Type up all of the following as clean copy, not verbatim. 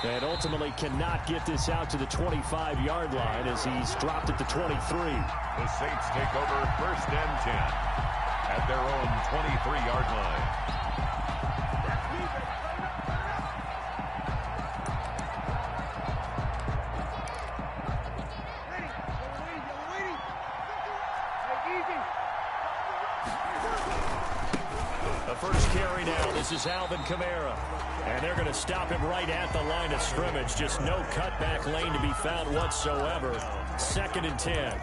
And ultimately cannot get this out to the 25-yard line as he's dropped at the 23. The Saints take over 1st and 10 at their own 23-yard line. The first carry now. This is Alvin Kamara. And they're going to stop him right at the line of scrimmage. Just no cutback lane to be found whatsoever. 2nd and 10.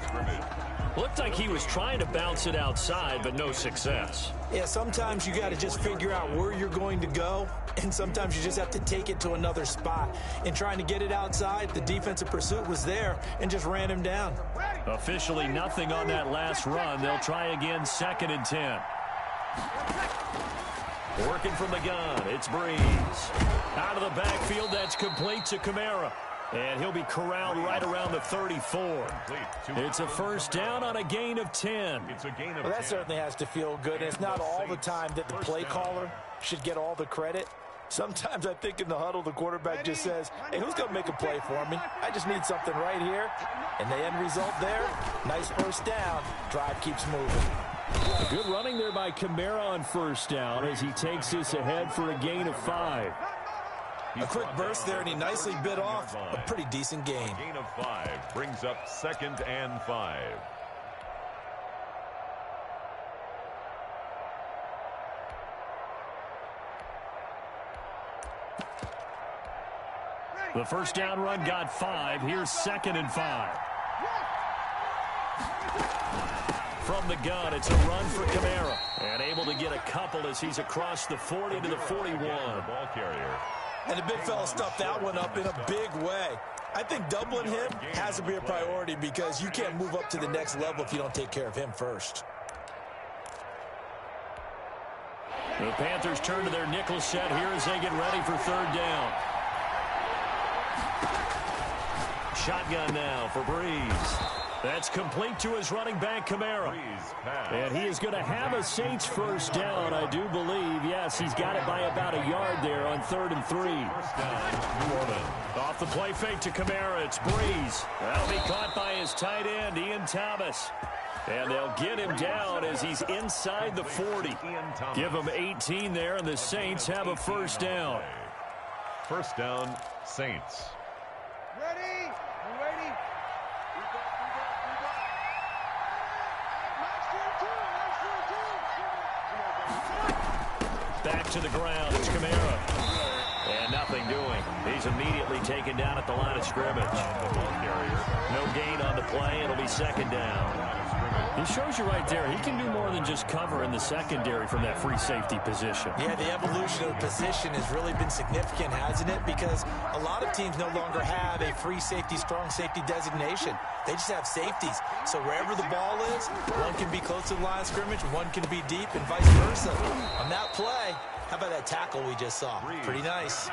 Looked like he was trying to bounce it outside, but no success. Yeah, sometimes you got to just figure out where you're going to go, and sometimes you just have to take it to another spot. In trying to get it outside, the defensive pursuit was there and just ran him down. Officially nothing on that last run. They'll try again, 2nd and 10. Working from the gun, it's Breeze. Out of the backfield, that's complete to Kamara. And he'll be corralled right around the 34. It's a first down on a gain of 10. Well, that certainly has to feel good. And it's not all the time that the play caller should get all the credit. Sometimes I think in the huddle, the quarterback just says, hey, who's going to make a play for me? I just need something right here. And the end result there, nice first down. Drive keeps moving. Good running there by Kamara on first down as he takes this ahead for a gain of 5. A quick burst there, and he nicely bit off a pretty decent gain. Gain of 5 brings up 2nd and 5. The first down run got 5. Here's 2nd and 5. From the gun, it's a run for Kamara. And able to get a couple as he's across the 40 to the 41. Ball carrier. And the big fella stuffed that one up in a big way. I think doubling him has to be a priority because you can't move up to the next level if you don't take care of him first. The Panthers turn to their nickel set here as they get ready for 3rd down. Shotgun now for Breeze. That's complete to his running back, Kamara. And he is going to have a Saints first down, I do believe. Yes, he's got it by about a yard there on 3rd and 3. First down, New Orleans. Off the play fake to Kamara, it's Breeze. That'll be caught by his tight end, Ian Thomas. And they'll get him down as he's inside the 40. Give him 18 there, and the Saints have a first down. First down, Saints. Ready? You ready? Back to the ground, it's Kamara. And nothing doing. He's immediately taken down at the line of scrimmage. No gain on the play, it'll be 2nd down. He shows you right there, he can do more than just cover in the secondary from that free safety position. Yeah, the evolution of the position has really been significant, hasn't it? Because a lot of teams no longer have a free safety, strong safety designation. They just have safeties. So wherever the ball is, one can be close to the line of scrimmage, one can be deep, and vice versa. On that play, how about that tackle we just saw? Pretty nice.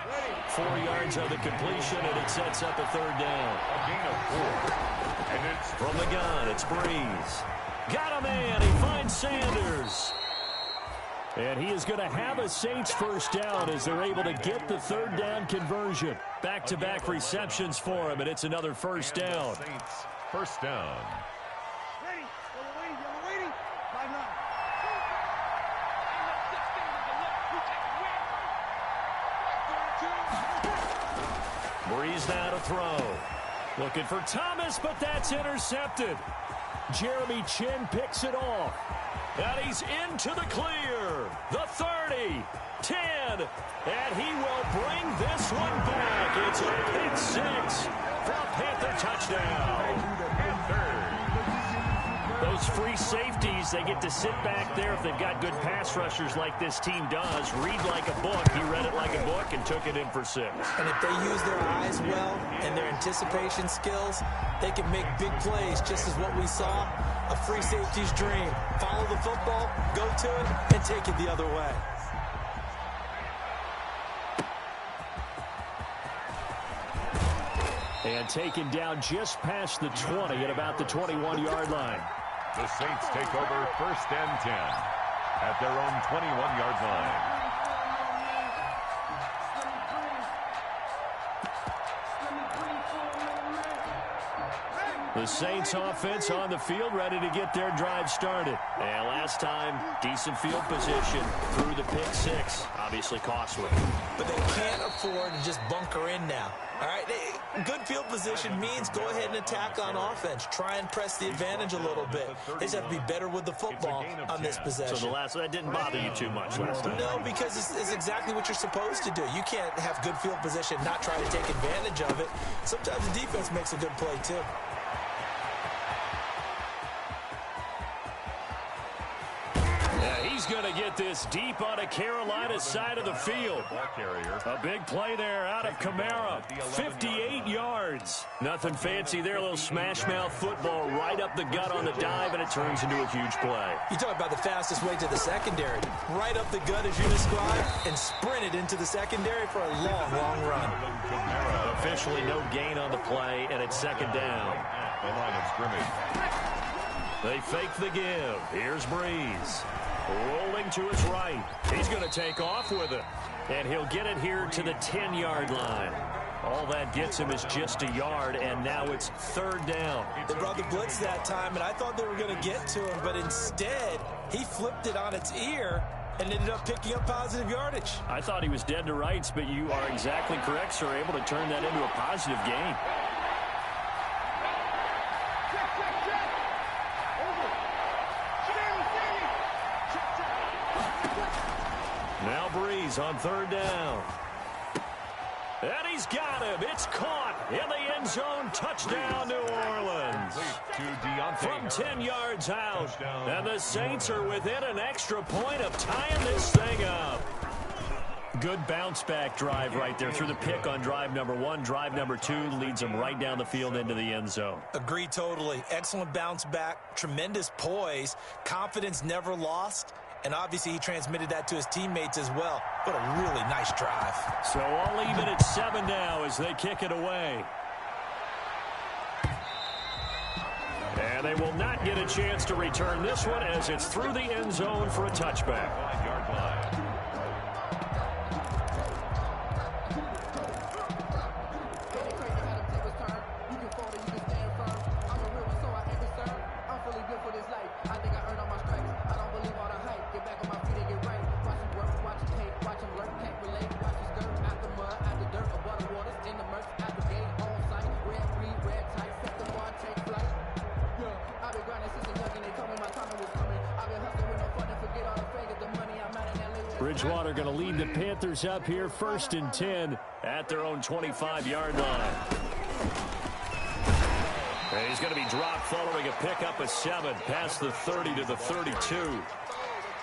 4 yards of the completion, and it sets up a 3rd down. A gain of 4. And it's from the gun, it's Breeze. Got a man, he finds Sanders. And he is going to have a Saints first down as they're able to get the 3rd down conversion. Back-to-back receptions for him, and it's another first down. Saints first down. Ready? Yellow waiting. 5-9. Breeze now to throw. Looking for Thomas, but that's intercepted. Jeremy Chin picks it off. And he's into the clear. The 30, 10, and he will bring this one back. It's a pick 6 for a Panther touchdown. Those free safeties, they get to sit back there if they've got good pass rushers like this team does. Read like a book. He read it like a book and took it in for 6. And if they use their eyes well and their anticipation skills, they can make big plays, just as what we saw. A free safety's dream. Follow the football, go to it, and take it the other way. And taken down just past the 20 at about the 21-yard line. The Saints take over 1st and 10 at their own 21-yard line. The Saints offense on the field, ready to get their drive started. And last time, decent field position through the pick six. Obviously costly. But they can't afford to just bunker in now. All right, good field position means go ahead and attack on offense. Try and press the advantage a little bit. They just have to be better with the football on this possession. So that didn't bother you too much last time? No, because it's exactly what you're supposed to do. You can't have good field position, not try to take advantage of it. Sometimes the defense makes a good play, too. He's going to get this deep on a Carolina side of the field. A big play there out of Kamara. 58 yards. Nothing fancy there. A little smash mouth football right up the gut on the dive, and it turns into a huge play. You talk about the fastest way to the secondary. Right up the gut, as you described, and sprinted into the secondary for a long, long run. Officially no gain on the play, and it's second down. The line of scrimmage. They fake the give. Here's Breeze. Rolling to his right. He's going to take off with it. And he'll get it here to the 10-yard line. All that gets him is just a yard, and now it's third down. They brought the blitz that time, and I thought they were going to get to him, but instead, he flipped it on its ear and ended up picking up positive yardage. I thought he was dead to rights, but you are exactly correct, sir. Able to turn that into a positive gain. Now Breeze on third down. And he's got him. It's caught in the end zone. Touchdown, New Orleans. From 10 yards out. And the Saints are within an extra point of tying this thing up. Good bounce back drive right there through the pick on drive number one. Drive number two leads them right down the field into the end zone. Agree totally. Excellent bounce back. Tremendous poise. Confidence never lost. And obviously he transmitted that to his teammates as well. What a really nice drive. So all even at 7 now as they kick it away. And they will not get a chance to return this one as it's through the end zone for a touchback. 5-yard line. Bridgewater going to lead the Panthers up here, 1st and 10 at their own 25-yard line. And he's going to be dropped following a pickup of 7 past the 30 to the 32.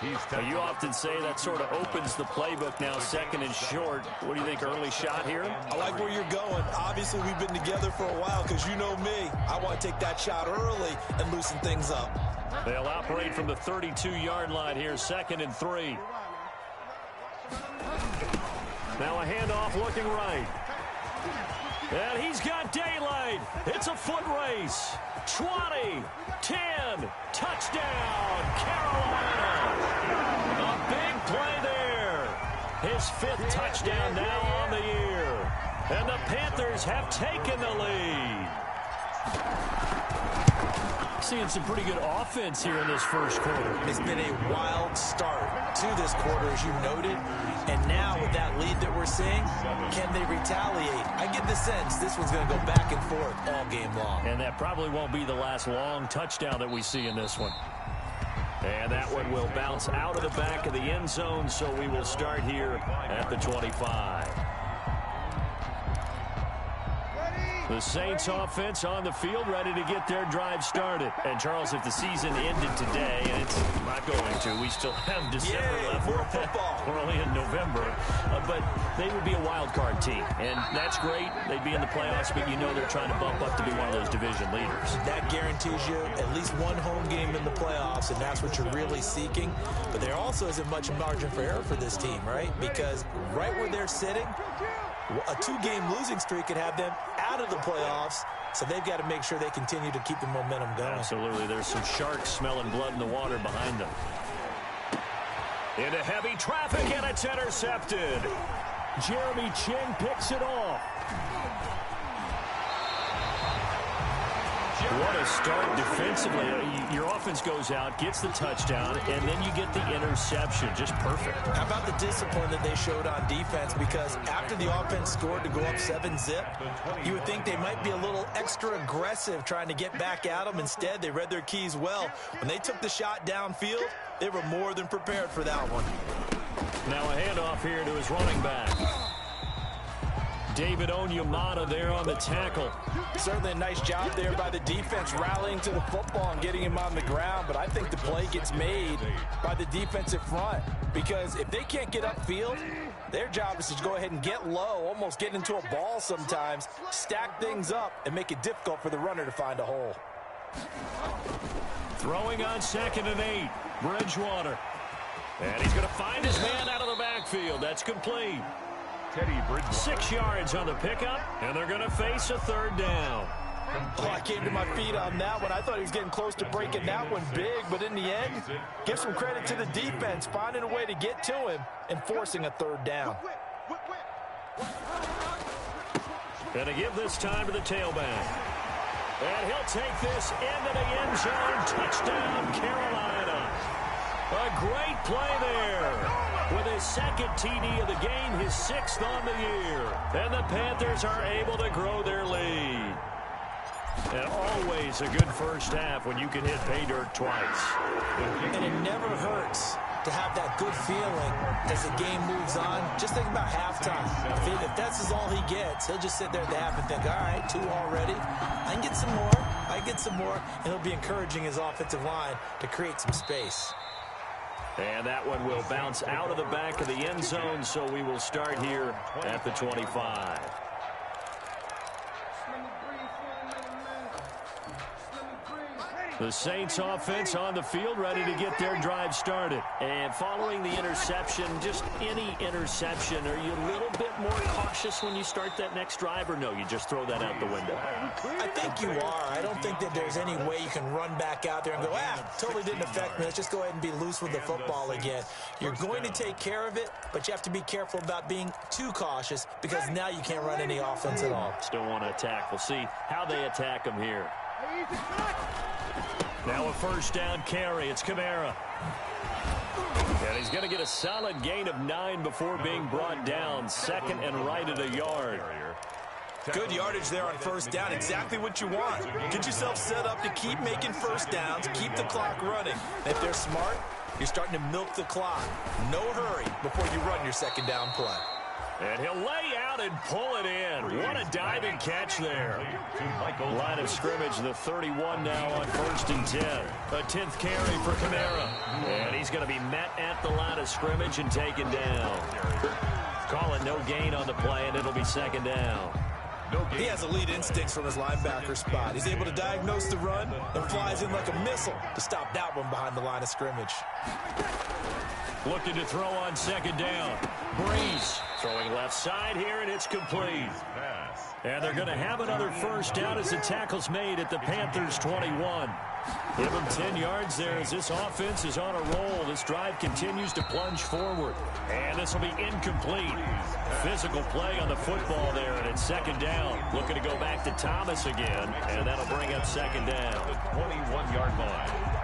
You often say that sort of opens the playbook now, 2nd and short. What do you think, early shot here? I like where you're going. Obviously, we've been together for a while because you know me. I want to take that shot early and loosen things up. They'll operate from the 32-yard line here, 2nd and 3. Now a handoff looking right. And he's got daylight. It's a foot race. 20, 10, touchdown, Carolina. A big play there. His 5th touchdown now on the year. And the Panthers have taken the lead. Seeing some pretty good offense here in this first quarter. It's been a wild start to this quarter, as you noted. And now with that lead that we're seeing, can they retaliate? I get the sense this one's going to go back and forth all game long. And that probably won't be the last long touchdown that we see in this one. And that one will bounce out of the back of the end zone, so we will start here at the 25. The Saints offense on the field, ready to get their drive started. And, Charles, if the season ended today, and it's not going to, we still have December left. More football. We're only in November. But they would be a wild card team. And that's great. They'd be in the playoffs, but you know they're trying to bump up to be one of those division leaders. That guarantees you at least one home game in the playoffs, and that's what you're really seeking. But there also isn't much margin for error for this team, right? Because right where they're sitting, a 2-game losing streak could have them out of the playoffs, so they've got to make sure they continue to keep the momentum going. Absolutely. There's some sharks smelling blood in the water behind them. Into heavy traffic, and it's intercepted. Jeremy Chinn picks it off. What a start defensively. Your offense goes out, gets the touchdown, and then you get the interception. Just perfect. How about the discipline that they showed on defense? Because after the offense scored to go up 7-zip, you would think they might be a little extra aggressive trying to get back at them. Instead, they read their keys well. When they took the shot downfield, they were more than prepared for that one. Now a handoff here to his running back. David Onyemata there on the tackle. Certainly a nice job there by the defense rallying to the football and getting him on the ground, but I think the play gets made by the defensive front because if they can't get upfield, their job is to go ahead and get low, almost get into a ball sometimes, stack things up, and make it difficult for the runner to find a hole. Throwing on 2nd and 8, Bridgewater. And he's going to find his man out of the backfield. That's complete. Teddy Bridgewater. 6 yards on the pickup, and they're going to face a 3rd down. Oh, I came to my feet on that one. I thought he was getting close to breaking that one big, but in the end, give some credit to the defense, finding a way to get to him and forcing a 3rd down. And to give this time to the tailback. And he'll take this into the end zone. Touchdown, Carolina. A great play there. With his 2nd TD of the game, his 6th on the year. And the Panthers are able to grow their lead. And always a good first half when you can hit pay dirt twice. And it never hurts to have that good feeling as the game moves on. Just think about halftime. If that's all he gets, he'll just sit there at the half and think, all right, 2 already. I can get some more. I get some more. And he'll be encouraging his offensive line to create some space. And that one will bounce out of the back of the end zone, so we will start here at the 25. The Saints offense on the field, ready to get their drive started. And following the interception, just any interception, are you a little bit more cautious when you start that next drive, or no, you just throw that out the window? I think you are. I don't think that there's any way you can run back out there and go, totally didn't affect me. Let's just go ahead and be loose with the football again. You're going to take care of it, but you have to be careful about being too cautious because now you can't run any offense at all. Still want to attack. We'll see how they attack him here. Now a 1st down carry. It's Kamara. And he's going to get a solid gain of 9 before being brought down. 2nd and right at a yard. Good yardage there on 1st down. Exactly what you want. Get yourself set up to keep making 1st downs, keep the clock running. And if they're smart, you're starting to milk the clock. No hurry before you run your 2nd down play. And he'll lay out and pull it in. What a diving catch there. Line of scrimmage, the 31 now on 1st and 10. A 10th carry for Kamara. And he's going to be met at the line of scrimmage and taken down. Calling no gain on the play, and it'll be 2nd down. He has elite instincts from his linebacker spot. He's able to diagnose the run and flies in like a missile to stop that one behind the line of scrimmage. Looking to throw on 2nd down. Breeze throwing left side here, and it's complete. And they're going to have another 1st down as the tackle's made at the Panthers' 21. Give them 10 yards there as this offense is on a roll. This drive continues to plunge forward. And this will be incomplete. Physical play on the football there, and it's 2nd down. Looking to go back to Thomas again, and that'll bring up 2nd down. 21-yard line.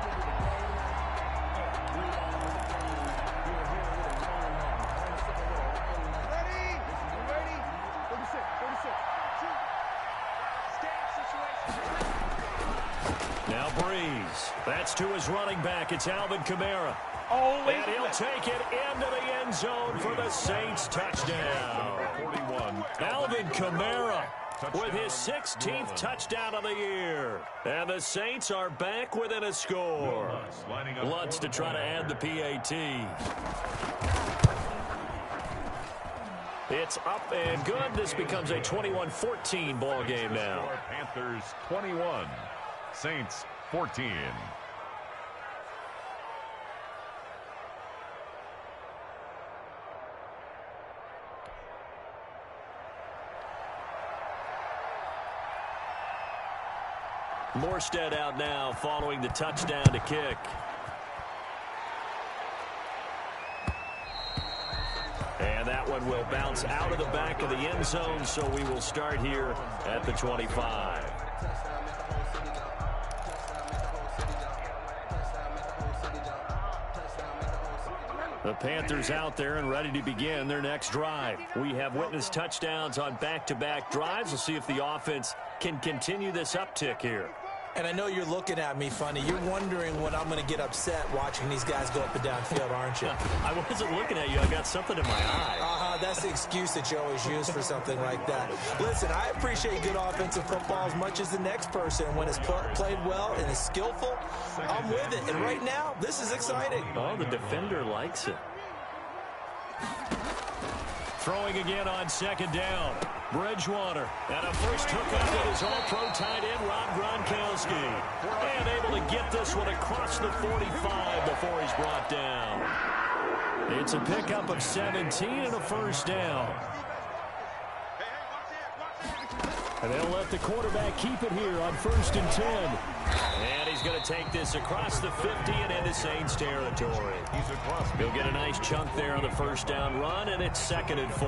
Now Breeze. That's to his running back. It's Alvin Kamara. And he'll take it into the end zone for the Saints touchdown. 41. Alvin Kamara with his 16th touchdown of the year. And the Saints are back within a score. Lutz to try to add the PAT. It's up and good. This becomes a 21-14 ball game now. Panthers 21. Saints 14. Morstead out now following the touchdown to kick. And that one will bounce out of the back of the end zone, so we will start here at the 25. The Panthers out there and ready to begin their next drive. We have witnessed touchdowns on back-to-back drives. We'll see if the offense can continue this uptick here. And I know you're looking at me funny. You're wondering when I'm going to get upset watching these guys go up and down field, aren't you? I wasn't looking at you. I got something in my eye. That's the excuse that you always use for something like that. Listen, I appreciate good offensive football as much as the next person. When it's played well and is skillful, I'm with it. And right now, this is exciting. Oh, the defender likes it. Throwing again on second down. Bridgewater. And a first hookup with his all-pro tight end, Rob Gronkowski. And able to get this one across the 45 before he's brought down. It's a pickup of 17 and a first down. And they'll let the quarterback keep it here on 1st and 10. And he's going to take this across the 50 and into Saints territory. He'll get a nice chunk there on the first down run, and it's 2nd and 4.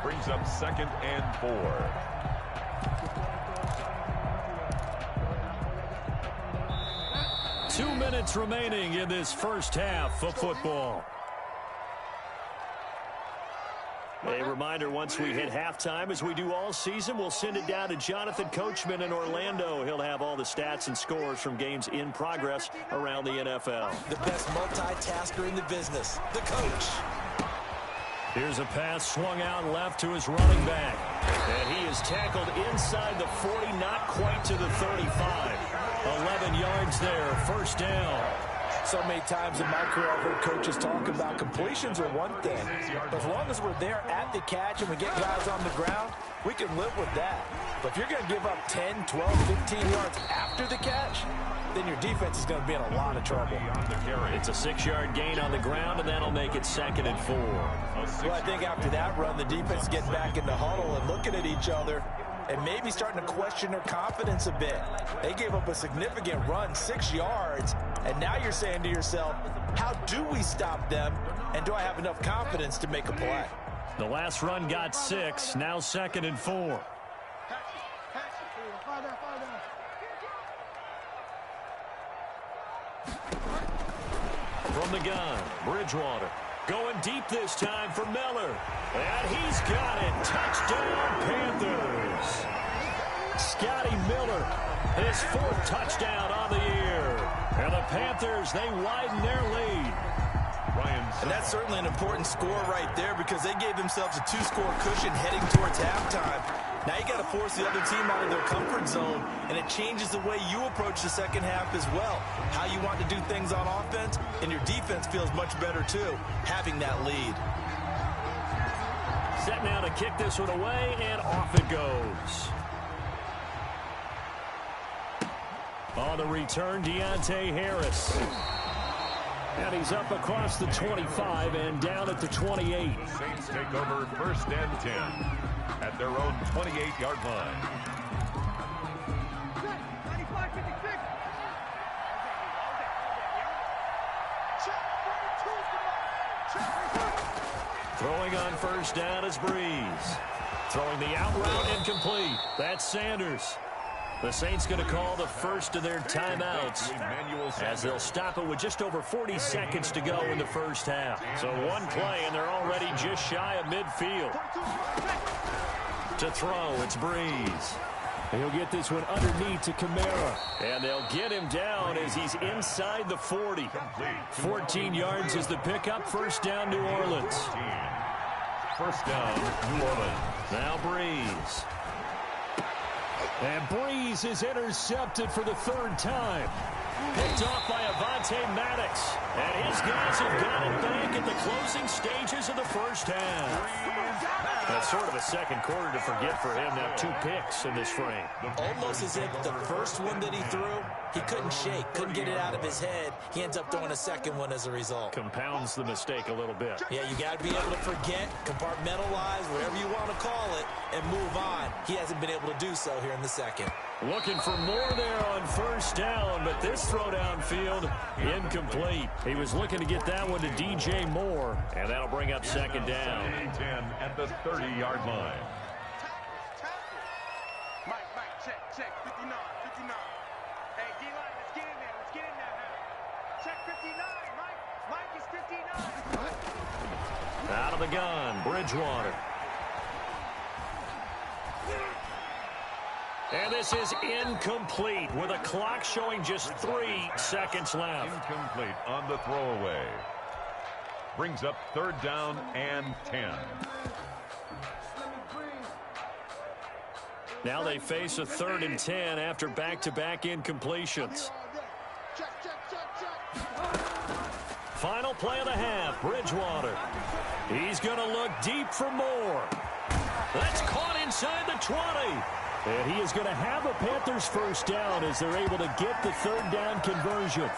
Brings up 2nd and 4. Two minutes remaining in this first half of football. A reminder, once we hit halftime, as we do all season, we'll send it down to Jonathan Coachman in Orlando. He'll have all the stats and scores from games in progress around the NFL. The best multitasker in the business, the coach. Here's a pass swung out left to his running back. And he is tackled inside the 40, not quite to the 35. 11 yards there, first down. So many times in my career I've heard coaches talk about completions are one thing. But as long as we're there at the catch and we get guys on the ground, we can live with that. But if you're going to give up 10, 12, 15 yards after the catch, then your defense is going to be in a lot of trouble. It's a 6-yard gain on the ground, and that'll make it 2nd and 4. Well, I think after that run, the defense gets back in the huddle and looking at each other and maybe starting to question their confidence a bit. They gave up a significant run, 6 yards, and now you're saying to yourself, how do we stop them, and do I have enough confidence to make a play? The last run got 6, now 2nd and 4. From the gun, Bridgewater. Going deep this time for Miller. And he's got it. Touchdown, Panthers. Scotty Miller, his 4th touchdown on the year. And the Panthers, they widen their lead. And that's certainly an important score right there because they gave themselves a 2-score cushion heading towards halftime. Now you got to force the other team out of their comfort zone, and it changes the way you approach the second half as well. How you want to do things on offense, and your defense feels much better too, having that lead. Set now to kick this one away, and off it goes. On the return, Deontay Harris. And he's up across the 25 and down at the 28. The Saints take over 1st and 10 at their own 28-yard line. Throwing on first down is Breeze. Throwing the out route incomplete. That's Sanders. The Saints going to call the first of their timeouts as they'll stop it with just over 40 seconds to go in the first half. So one play, and they're already just shy of midfield. To throw, it's Breeze. He'll get this one underneath to Kamara. And they'll get him down as he's inside the 40. 14 yards is the pickup. First down, New Orleans. First down, New Orleans. Now Breeze. And Breeze is intercepted for the 3rd time. Picked off by Avonte Maddox. And his guys have got it back at the closing stages of the first half. That's sort of a second quarter to forget for him. Now 2 picks in this frame. Almost as if the first one that he threw, he couldn't shake, couldn't get it out of his head. He ends up throwing a second one as a result. Compounds the mistake a little bit. Yeah, you got to be able to forget, compartmentalize, whatever you want to call it, and move on. He hasn't been able to do so here in the second. Looking for more there on first down, but this throw downfield incomplete. He was looking to get that one to DJ Moore, and that'll bring up second down. 10 at the 30-yard line. Mike, check, 59. Hey, D-line, let's get in there, huh? Check 59, Mike. Mike is 59. Out of the gun, Bridgewater. And this is incomplete with a clock showing just 3 seconds left. Incomplete on the throwaway. Brings up 3rd down and 10. Now they face a 3rd and 10 after back-to-back incompletions. Final play of the half, Bridgewater. He's going to look deep for more. That's caught inside the 20. And he is going to have a Panthers first down as they're able to get the 3rd down conversion.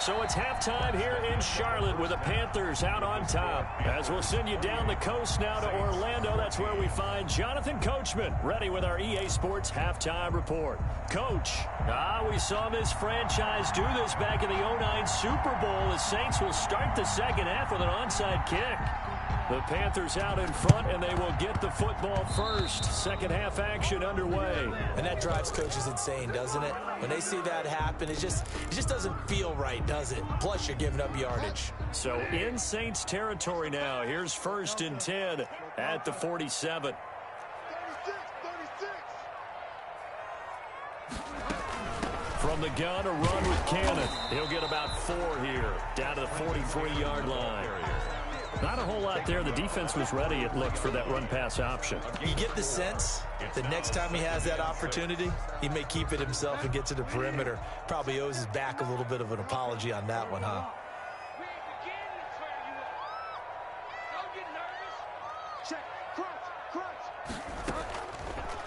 So it's halftime here in Charlotte with the Panthers out on top. As we'll send you down the coast now to Orlando, that's where we find Jonathan Coachman ready with our EA Sports halftime report. Coach, we saw this franchise do this back in the 09 Super Bowl. The Saints will start the second half with an onside kick. The Panthers out in front, and they will get the football first. Second half action underway. And that drives coaches insane, doesn't it? When they see that happen, it just doesn't feel right, does it? Plus, you're giving up yardage. So in Saints territory now. Here's 1st and 10 at the 47. 36. From the gun, a run with Cannon. He'll get about 4 here, down to the 43-yard line. Not a whole lot there. The defense was ready, it looked, for that run-pass option. You get the sense that next time he has that opportunity, he may keep it himself and get to the perimeter. Probably owes his back a little bit of an apology on that one, huh?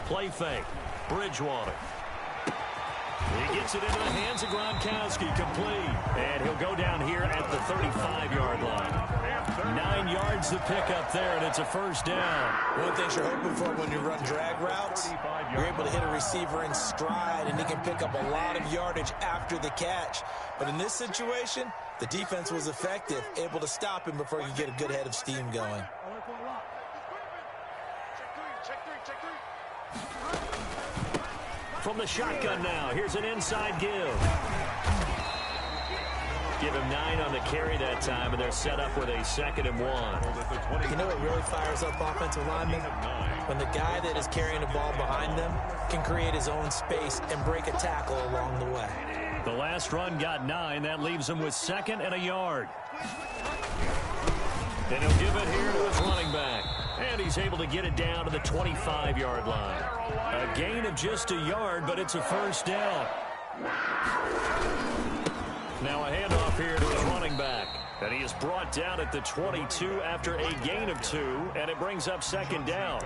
Play fake. Bridgewater. He gets it into the hands of Gronkowski, complete. And he'll go down here at the 35-yard line. 9 yards to pick up there, and it's a first down. One of the things you're hoping for when you run drag routes, you're able to hit a receiver in stride, and he can pick up a lot of yardage after the catch. But in this situation, the defense was effective, able to stop him before you get a good head of steam going. From the shotgun now, here's an inside give. Give him 9 on the carry that time, and they're set up with a 2nd and 1. You know what really fires up offensive linemen? When the guy that is carrying the ball behind them can create his own space and break a tackle along the way. The last run got 9. That leaves him with 2nd and a yard. And he'll give it here to his running back. And he's able to get it down to the 25-yard line. A gain of just a yard, but it's a first down. Now a handoff here to his running back. And he is brought down at the 22 after a gain of 2, and it brings up 2nd down.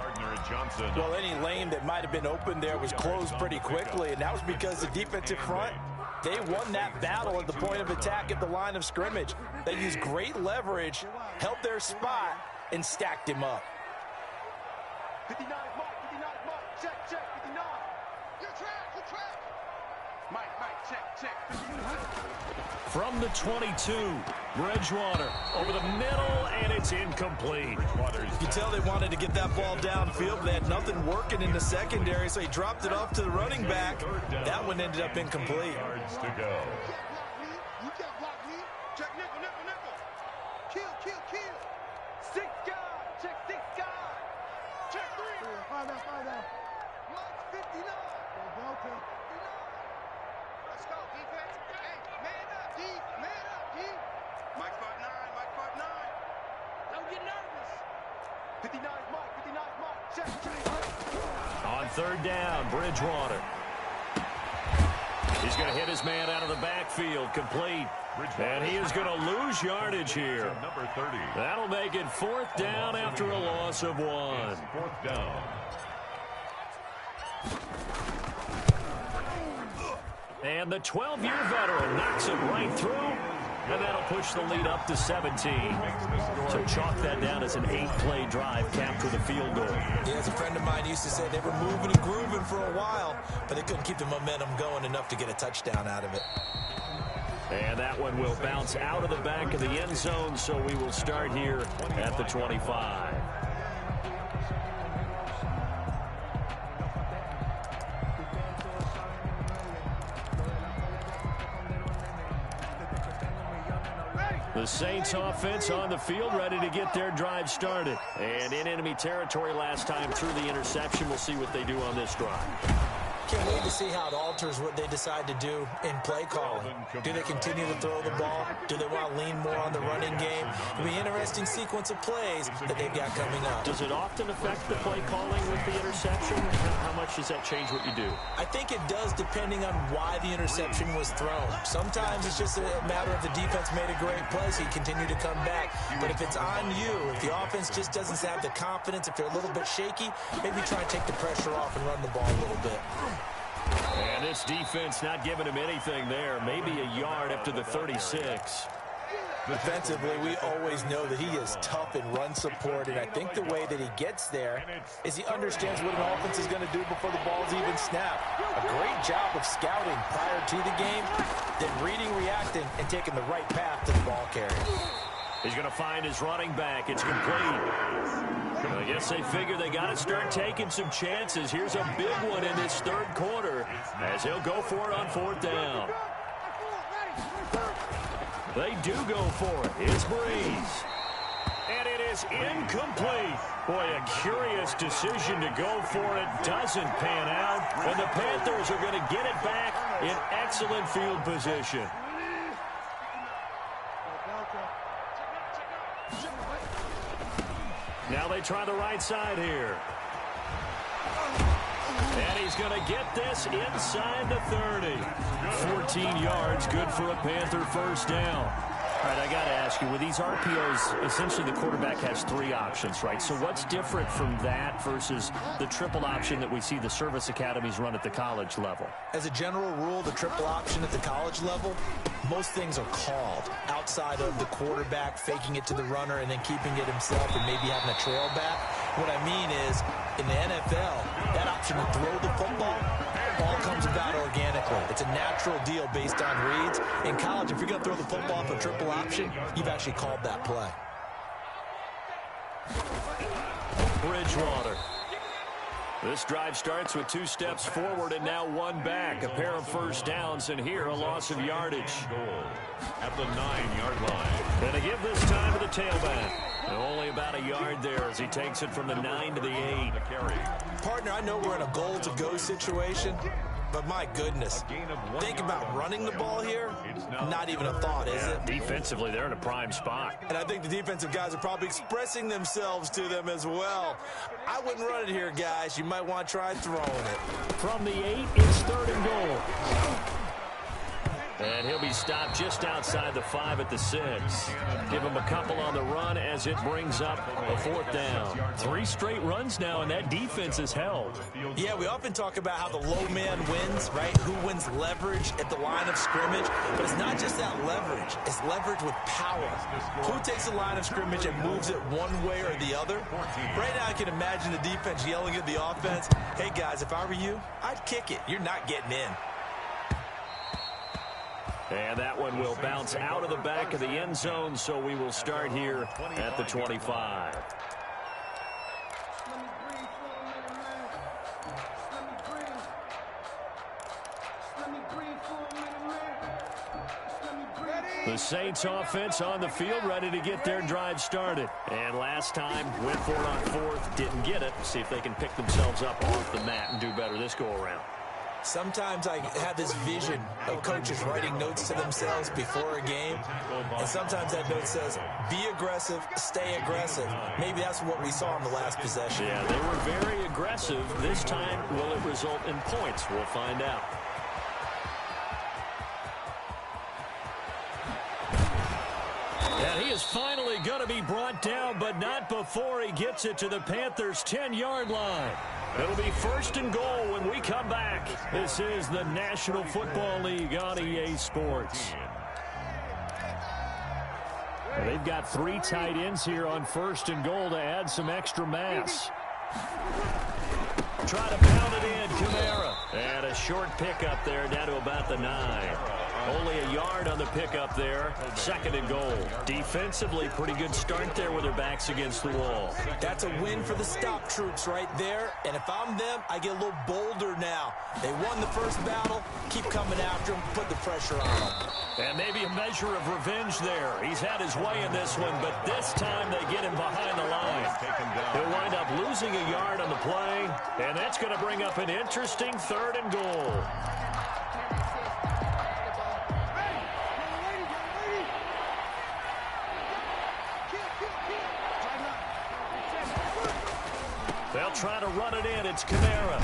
Well, any lane that might have been open there was closed pretty quickly, and that was because the defensive front, they won that battle at the point of attack at the line of scrimmage. They used great leverage, held their spot, and stacked him up. 59, Mike, check, 59. Your track. Mike, check, 59. From the 22, Bridgewater over the middle, and it's incomplete. You can tell they wanted to get that ball downfield, but they had nothing working in the secondary, so he dropped it off to the running back. That one ended up incomplete. Yards to go. You can't block me. Check nickel. Kill. 6 guys. Check 6 guys. Check 3. Find out. Mike's 59. Let's go, defense. Hey, man up, D. Mike 5'9. Don't get nervous. 59 Mike. Check. On 3rd down, Bridgewater. He's going to hit his man out of the backfield, complete. And he is going to lose yardage here. Number 30. That'll make it 4th down after a loss of 1. 4th down. And the 12-year veteran knocks it right through, and that'll push the lead up to 17. So chalk that down as an 8-play drive capped with a field goal. Yeah, as a friend of mine used to say, they were moving and grooving for a while, but they couldn't keep the momentum going enough to get a touchdown out of it. And that one will bounce out of the back of the end zone, so we will start here at the 25. The Saints offense on the field, ready to get their drive started. And in enemy territory last time through the interception. We'll see what they do on this drive. Can't wait to see how it alters what they decide to do in play calling. Do they continue to throw the ball? Do they want to lean more on the running game? It'll be an interesting sequence of plays that they've got coming up. Does it often affect the play calling with the interception? How much does that change what you do? I think it does, depending on why the interception was thrown. Sometimes it's just a matter of the defense made a great play, so you continue to come back. But if it's on you, if the offense just doesn't have the confidence, if they're a little bit shaky, maybe try and take the pressure off and run the ball a little bit. And this defense not giving him anything there. Maybe a yard up to the 36. Defensively, we always know that he is tough in run support, and I think the way that he gets there is he understands what an offense is going to do before the ball's even snapped. A great job of scouting prior to the game, then reading, reacting, and taking the right path to the ball carrier. He's going to find his running back. It's complete. I guess they figure they got to start taking some chances. Here's a big one in this third quarter as he'll go for it on fourth down. They do go for it. It's Breeze. And it is incomplete. Boy, a curious decision to go for it. Doesn't pan out. And the Panthers are going to get it back in excellent field position. Now they try the right side here. And he's going to get this inside the 30. 14 yards, good for a Panther first down. All right, I got to ask you, with these RPOs, essentially the quarterback has three options, right? So what's different from that versus the triple option that we see the service academies run at the college level? As a general rule, the triple option at the college level, most things are called outside of the quarterback faking it to the runner and then keeping it himself and maybe having a trail back. What I mean is, in the NFL, that option to throw the football all comes about organically. It's a natural deal based on reads. In college, if you're going to throw the football off a triple option, you've actually called that play. Bridgewater. This drive starts with 2 steps forward and now 1 back. A pair of first downs, and here a loss of yardage. Goal at the 9-yard line. And to give this time to the tailback. Only about a yard there as he takes it from the 9 to the 8. Partner, I know we're in a goal-to-go situation, but my goodness, think about running the ball here. Not even a thought, is it? Defensively, they're in a prime spot. And I think the defensive guys are probably expressing themselves to them as well. I wouldn't run it here, guys. You might want to try throwing it. From the 8, it's 3rd and goal. And he'll be stopped just outside the 5 at the 6. Give him a couple on the run as it brings up a 4th down. 3 straight runs now, and that defense is held. Yeah, we often talk about how the low man wins, right? Who wins leverage at the line of scrimmage. But it's not just that leverage. It's leverage with power. Who takes the line of scrimmage and moves it one way or the other? Right now, I can imagine the defense yelling at the offense, hey, guys, if I were you, I'd kick it. You're not getting in. And that one will bounce out of the back of the end zone, so we will start here at the 25. The Saints offense on the field, ready to get their drive started. And last time, went for it on 4th, didn't get it. See if they can pick themselves up off the mat and do better this go-around. Sometimes I have this vision of coaches writing notes to themselves before a game, and sometimes that note says, be aggressive, stay aggressive. Maybe that's what we saw in the last possession. Yeah, they were very aggressive. This time, will it result in points? We'll find out. And he is finally going to be brought down, but not before he gets it to the Panthers' 10-yard line. It'll be 1st and goal when we come back. This is the National Football League on EA Sports. They've got 3 tight ends here on 1st and goal to add some extra mass. Try to pound it in, Kamara. And a short pickup there down to about the 9. Only a yard on the pickup there. 2nd and goal. Defensively, pretty good start there with their backs against the wall. That's a win for the stop troops right there. And if I'm them, I get a little bolder now. They won the first battle. Keep coming after them. Put the pressure on them. And maybe a measure of revenge there. He's had his way in this one, but this time they get him behind the line. He'll wind up losing a yard on the play, and that's going to bring up an interesting 3rd and goal. They'll try to run it in. It's Kamara.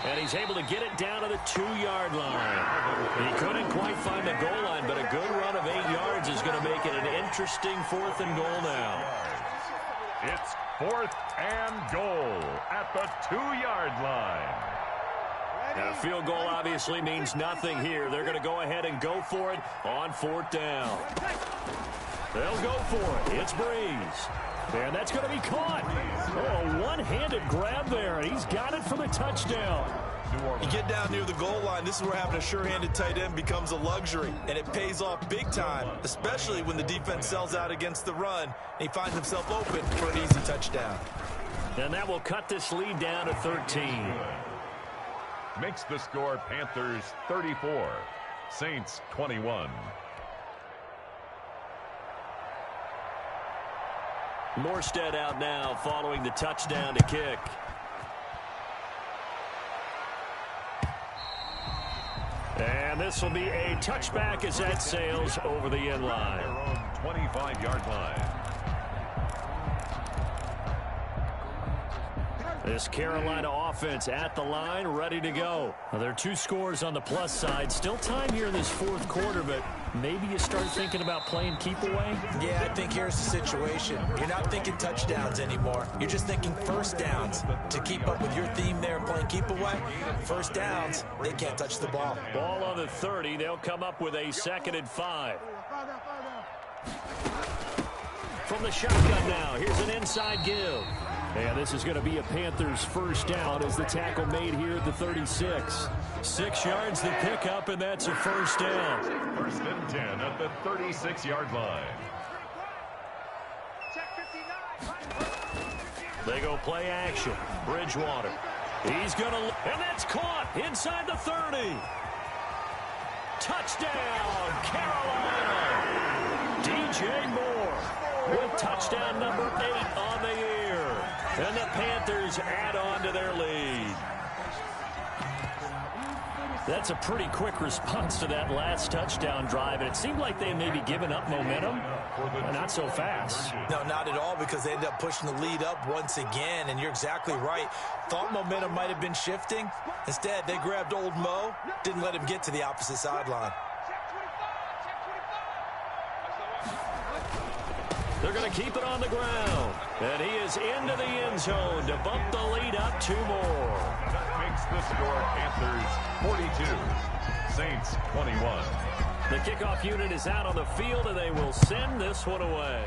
And he's able to get it down to the 2-yard line. He couldn't quite find the goal line, but a good run of 8 yards is going to make it an interesting 4th and goal now. It's 4th and goal at the 2-yard line. And a field goal obviously means nothing here. They're going to go ahead and go for it on 4th down. They'll go for it. It's Breeze. And that's going to be caught. Oh, a one-handed grab there. He's got it for the touchdown. You get down near the goal line, this is where having a sure-handed tight end becomes a luxury, and it pays off big time, especially when the defense sells out against the run, and he finds himself open for an easy touchdown. And that will cut this lead down to 13. Makes the score Panthers 34, Saints 21. Morstead out now following the touchdown to kick. And this will be a touchback as that sails over the end line. Their own 25-yard line. This Carolina offense at the line, ready to go. Now, there are 2 scores on the plus side. Still time here in this 4th quarter, but maybe you start thinking about playing keep away? Yeah, I think here's the situation. You're not thinking touchdowns anymore. You're just thinking first downs. To keep up with your theme there, playing keep away, first downs, they can't touch the ball. Ball on the 30. They'll come up with a 2nd and 5. From the shotgun now, here's an inside give. And this is going to be a Panthers first down as the tackle made here at the 36. 6 yards the pickup, and that's a first down. 1st and 10 at the 36-yard line. They go play action. Bridgewater. He's going to, and that's caught inside the 30. Touchdown, Carolina. DJ Moore with touchdown number 8 on the year. And the Panthers add on to their lead. That's a pretty quick response to that last touchdown drive. And it seemed like they may be giving up momentum. Not so fast. No, not at all, because they ended up pushing the lead up once again. And you're exactly right. Thought momentum might have been shifting. Instead, they grabbed old Mo, didn't let him get to the opposite sideline. They're going to keep it on the ground. And he is into the end zone to bump the lead up 2 more. That makes the score Panthers 42, Saints 21. The kickoff unit is out on the field, and they will send this one away.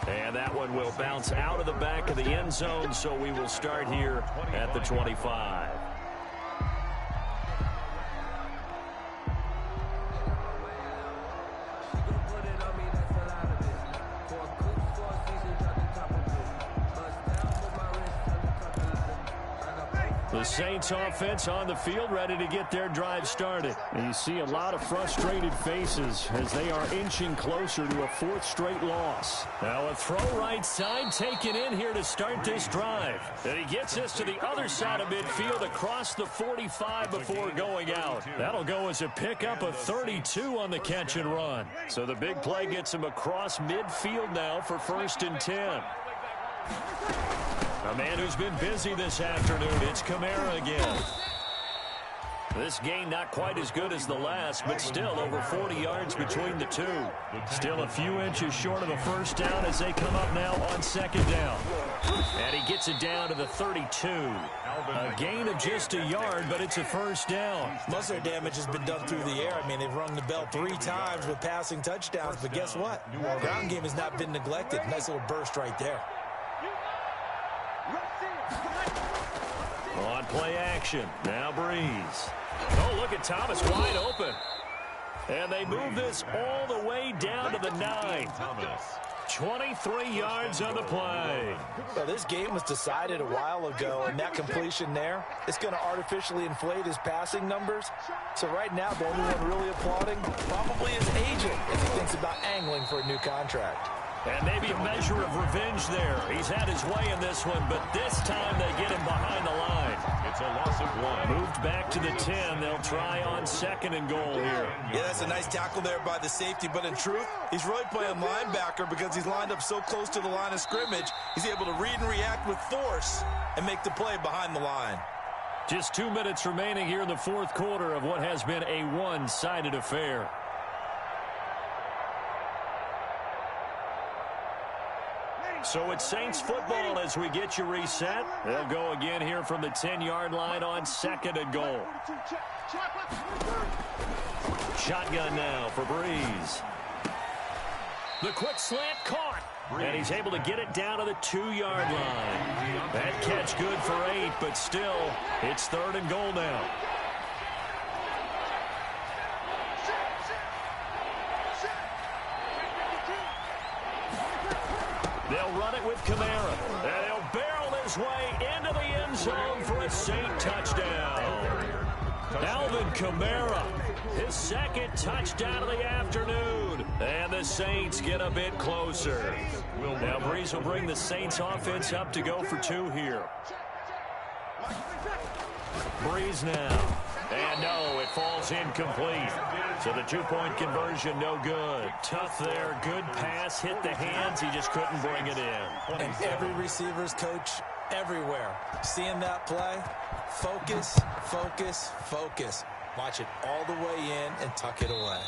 And that one will bounce out of the back of the end zone, so we will start here at the 25. The Saints offense on the field, ready to get their drive started. And you see a lot of frustrated faces as they are inching closer to a 4th straight loss. Now a throw right side taken in here to start this drive. And he gets this to the other side of midfield across the 45 before going out. That'll go as a pickup of 32 on the catch and run. So the big play gets him across midfield now for 1st and 10. A man who's been busy this afternoon, it's Kamara again. This gain not quite as good as the last, but still over 40 yards between the 2. Still a few inches short of a first down as they come up now on 2nd down. And he gets it down to the 32. A gain of just a yard, but it's a first down. Most of their damage has been done through the air. I mean, they've rung the bell 3 times with passing touchdowns, but guess what? Ground game has not been neglected. Nice little burst right there. On play action. Now Breeze. Oh, look at Thomas wide open. And they move this all the way down to the 9. 23 yards on the play. Well, this game was decided a while ago, and that completion there is going to artificially inflate his passing numbers. So right now, the only one really applauding probably his agent as he thinks about angling for a new contract. And maybe a measure of revenge there. He's had his way in this one, but this time they get him behind the line. It's a loss of 1. Moved back to the 10. They'll try on 2nd and goal here. Yeah, that's a nice tackle there by the safety, but in truth, he's really playing linebacker because he's lined up so close to the line of scrimmage. He's able to read and react with force and make the play behind the line. Just 2 minutes remaining here in the fourth quarter of what has been a one-sided affair. So it's Saints football as we get you reset. They'll go again here from the 10-yard line on 2nd and goal. Shotgun now for Breeze. The quick slant caught. And he's able to get it down to the 2-yard line. That catch good for 8, but still, it's 3rd and goal now. They'll run it with Kamara. And they'll barrel his way into the end zone for a Saint touchdown. Alvin Kamara, his 2nd touchdown of the afternoon. And the Saints get a bit closer. Now Breeze will bring the Saints offense up to go for 2 here. Breeze now. And no, it falls incomplete. So the 2-point conversion, no good. Tough there. Good pass. Hit the hands. He just couldn't bring it in. And every receiver's coach everywhere. Seeing that play, focus, focus, focus. Watch it all the way in and tuck it away.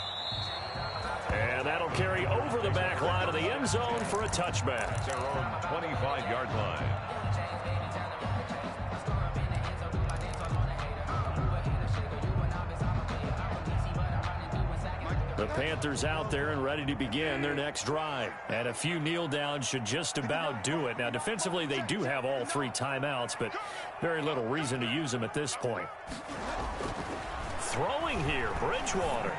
And that'll carry over the back line of the end zone for a touchback. It's their own 25-yard line. The Panthers out there and ready to begin their next drive. And a few kneel downs should just about do it. Now, defensively, they do have all 3 timeouts, but very little reason to use them at this point. Throwing here, Bridgewater.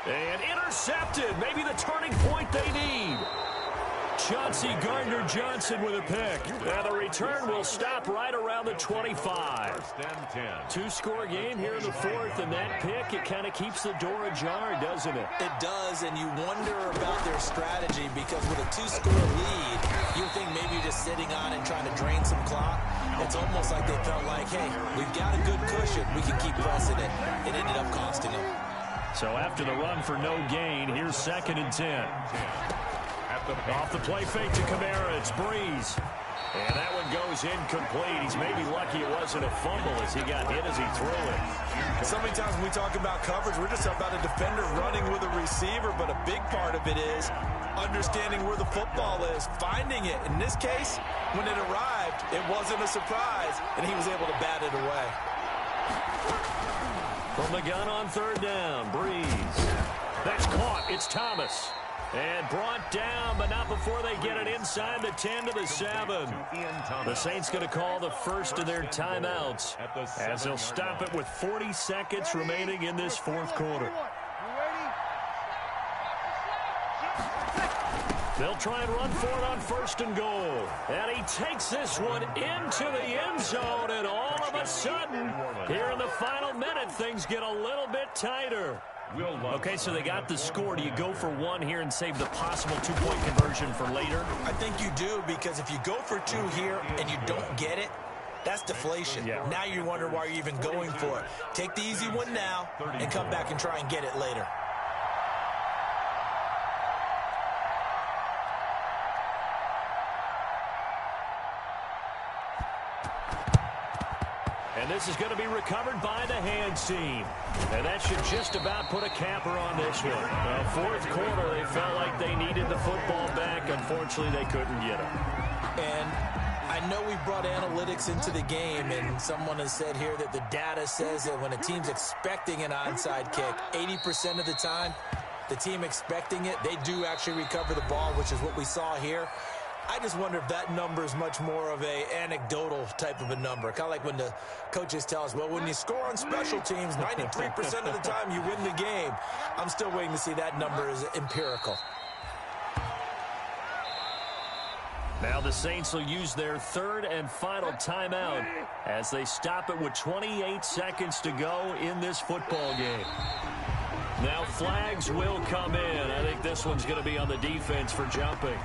And intercepted. Maybe the turning point they need. Chauncey Gardner-Johnson with a pick. And the return will stop right around the 25. 1st and 10. 2-score game here in the 4th, and that pick, it kind of keeps the door ajar, doesn't it? It does, and you wonder about their strategy because with a 2-score lead, you think maybe you're just sitting on it trying to drain some clock. It's almost like they felt like, hey, we've got a good cushion. We can keep pressing it. It ended up costing them. So after the run for no gain, here's 2nd and 10. Off the play fake to Kamara, it's Breeze. And that one goes incomplete. He's maybe lucky it wasn't a fumble as he got hit as he threw it. So many times when we talk about coverage, we're just talking about a defender running with a receiver, but a big part of it is understanding where the football is, finding it. In this case, when it arrived, it wasn't a surprise, and he was able to bat it away. From the gun on 3rd down, Breeze. That's caught. It's Thomas. And brought down, but not before they get it inside the 10 to the 7. The Saints going to call the first of their timeouts as they'll stop it with 40 seconds remaining in this 4th quarter. They'll try and run for it on 1st and goal. And he takes this one into the end zone, and all of a sudden, here in the final minute, things get a little bit tighter. Okay, so they got the score. Do you go for 1 here and save the possible 2-point conversion for later? I think you do, because if you go for 2 here and you don't get it, that's deflation. Yeah. Now you wonder why you're even going for it. Take the easy one now and come back and try and get it later. And this is going to be recovered by the hands team. And that should just about put a capper on this one. Well, 4th quarter, they felt like they needed the football back. Unfortunately, they couldn't get it. And I know we brought analytics into the game, and someone has said here that the data says that when a team's expecting an onside kick, 80% of the time, the team expecting it, they do actually recover the ball, which is what we saw here. I just wonder if that number is much more of a anecdotal type of a number. Kind of like when the coaches tell us, well, when you score on special teams, 93% of the time you win the game. I'm still waiting to see that number is empirical. Now the Saints will use their third and final timeout as they stop it with 28 seconds to go in this football game. Now flags will come in. I think this one's going to be on the defense for jumping.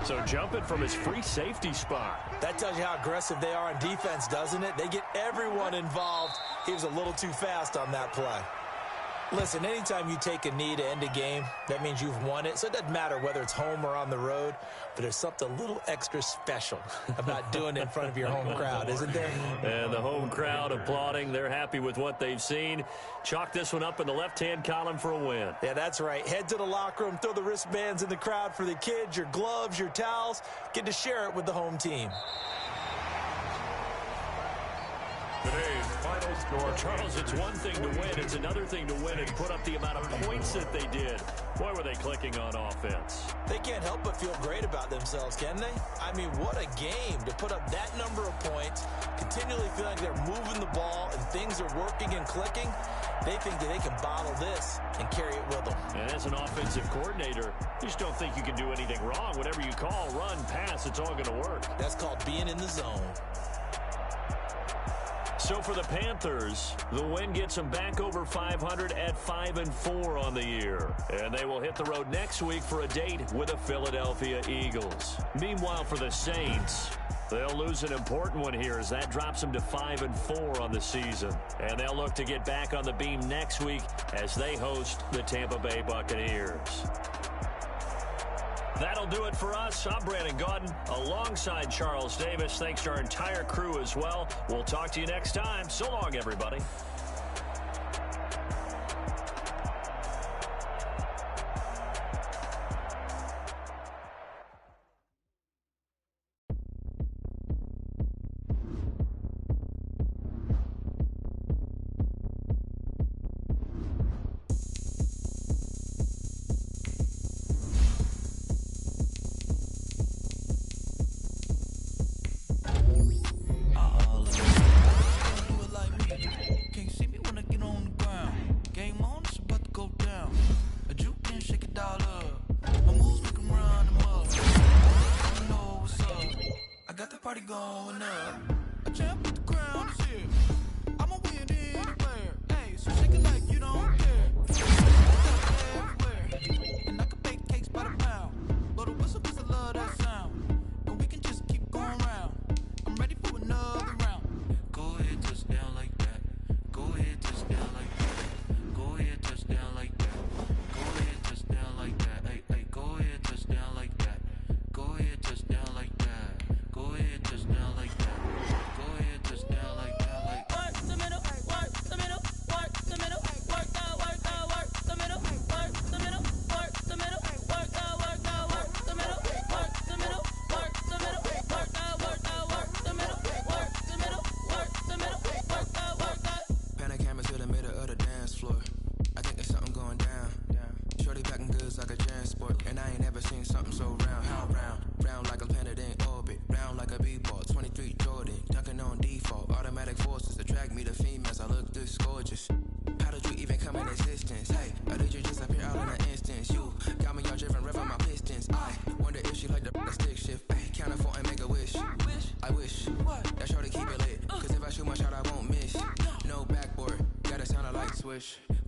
So jumping from his free safety spot. That tells you how aggressive they are on defense, doesn't it? They get everyone involved. He was a little too fast on that play. Listen, anytime you take a knee to end a game, that means you've won it. So it doesn't matter whether it's home or on the road, but there's something a little extra special about doing it in front of your home crowd, isn't there? And the home crowd applauding. They're happy with what they've seen. Chalk this one up in the left-hand column for a win. Yeah, that's right. Head to the locker room, throw the wristbands in the crowd for the kids, your gloves, your towels. Get to share it with the home team. Today's final score. Charles, it's one thing to win. It's another thing to win and put up the amount of points that they did. Boy, were they clicking on offense. They can't help but feel great about themselves, can they? I mean, what a game to put up that number of points, continually feeling like they're moving the ball and things are working and clicking. They think that they can bottle this and carry it with them. And as an offensive coordinator, you just don't think you can do anything wrong. Whatever you call, run, pass, it's all going to work. That's called being in the zone. So for the Panthers, the win gets them back over 500 at 5-4 on the year. And they will hit the road next week for a date with the Philadelphia Eagles. Meanwhile, for the Saints, they'll lose an important one here as that drops them to 5-4 on the season. And they'll look to get back on the beam next week as they host the Tampa Bay Buccaneers. That'll do it for us. I'm Brandon Gaudin alongside Charles Davis. Thanks to our entire crew as well. We'll talk to you next time. So long, everybody.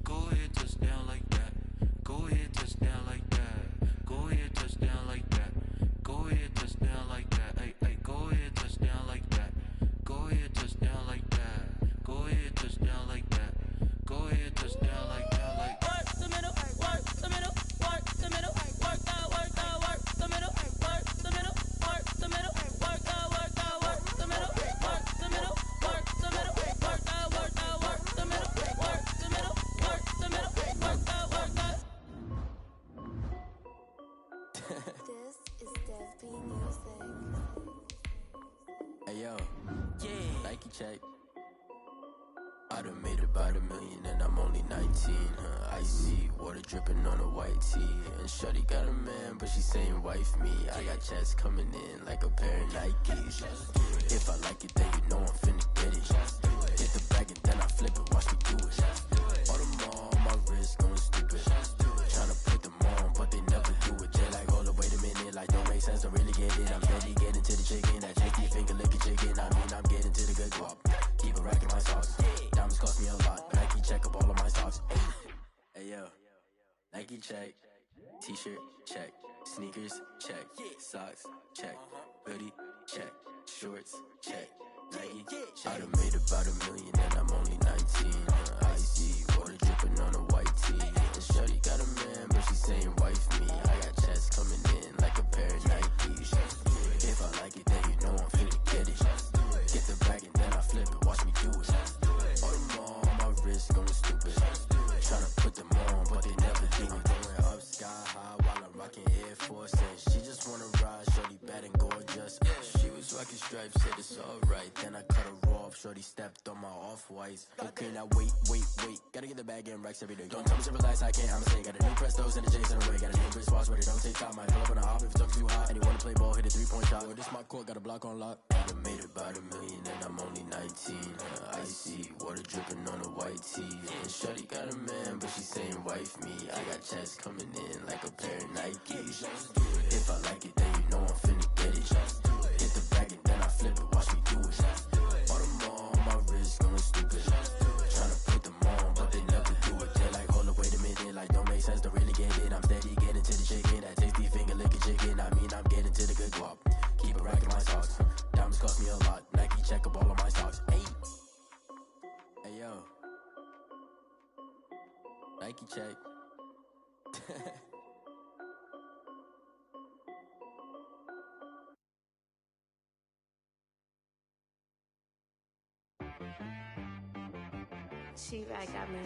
Go ahead, touchdown like that. Go ahead, touchdown like that. Go ahead, touchdown like that. Go ahead, touchdown like that. Hey, hey, go ahead, touchdown like that. Go ahead, touchdown like that. Go ahead, touchdown like that. Go ahead, touchdown like that. Like work the middle, work the middle, work the middle, work that, work the middle, work the middle, work the middle, work that, work the middle, work the middle, work the middle, work that, work the middle, work the middle, work the middle, work that, work that. This is Desby Music. Hey yo, yeah, Nike check. I done made about $1 million and I'm only 19. Icy water dripping on a white tee. And shorty got a man, but she saying wife me. I got checks coming in like a pair of Nikes. If I like it, then you know I'm finna get it. Hit the bag and then I flip it, watch me do it. All them on my wrist going stupid. Tryna put them on, but they never do it. They like, hold up, wait a minute, like don't make sense, don't really get it. I'm steady getting to the chicken, that chicky finger licking chicken. I mean, I'm getting to the good guap. Keep a rack in my socks. Diamonds cost me a lot. Nike check up all of my socks. Hey yo, Nike check. T-shirt check. Sneakers check. Socks check. Hoodie check. Shorts check. Nike. I done made about $1 million and I'm only 19. Icy water dripping on a white tee. And shorty got a man, but she saying wife me. I got checks coming in like a pair of Nikes. If I like it, then you know I'm finna get it. Get the bag and then I flip it, watch me do it. All them on my wrist going stupid. Tryna put them on, but they never do it. Going up sky high while I'm rocking Air Force. And she just wanna ride, shorty bad and gorgeous. She was rocking stripes, said it's alright. Then I cut her off, shorty stepped on my off-whites. Okay, now wait. Gotta get the bag and racks every day. Don't tell me to relax, I can't, I'ma say. Got a new Prestos and a J's in the way. Got a new Chris Watch, but it don't take time. Might pull up on a hop if it talks too hot. And you wanna play ball, hit a 3-point shot. Or this my court, got a block on lock. I done made about $1 million and I'm only 19. Icy water dripping on a white tee. And shorty got a man, but she saying wife me. I got checks coming in like a pair of Nikes. If I like it, then you know I'm finna get it. Hit the bag and then I flip it, watch me do it. All them on my wrist going stupid. Tryna put them on, but they never do it. They like, hold up, wait a minute, like don't make sense, don't really get it. I'm steady getting to the chicken, that tasty finger licking chicken. I mean, I'm getting to the good guap. Keep a rack in my socks. Diamonds cost me a lot. Nike check up all of my socks. Hey yo, Nike check. She-Rag got me.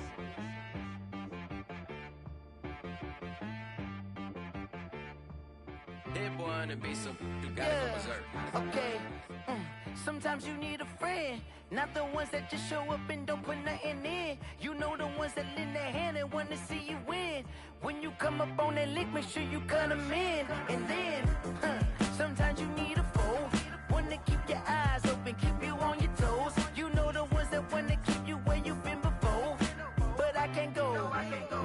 Hit boy on the beat, so you gotta go berserk. Okay. Sometimes you need a friend, not the ones that just show up and don't put nothing in. You know the ones that lend their hand and want to see you win. When you come up on that lick, make sure you cut them in. And then, sometimes you need a foe, one to keep your eyes open, keep you on your toes. You know the ones that want to keep you where you've been before. But I can't go,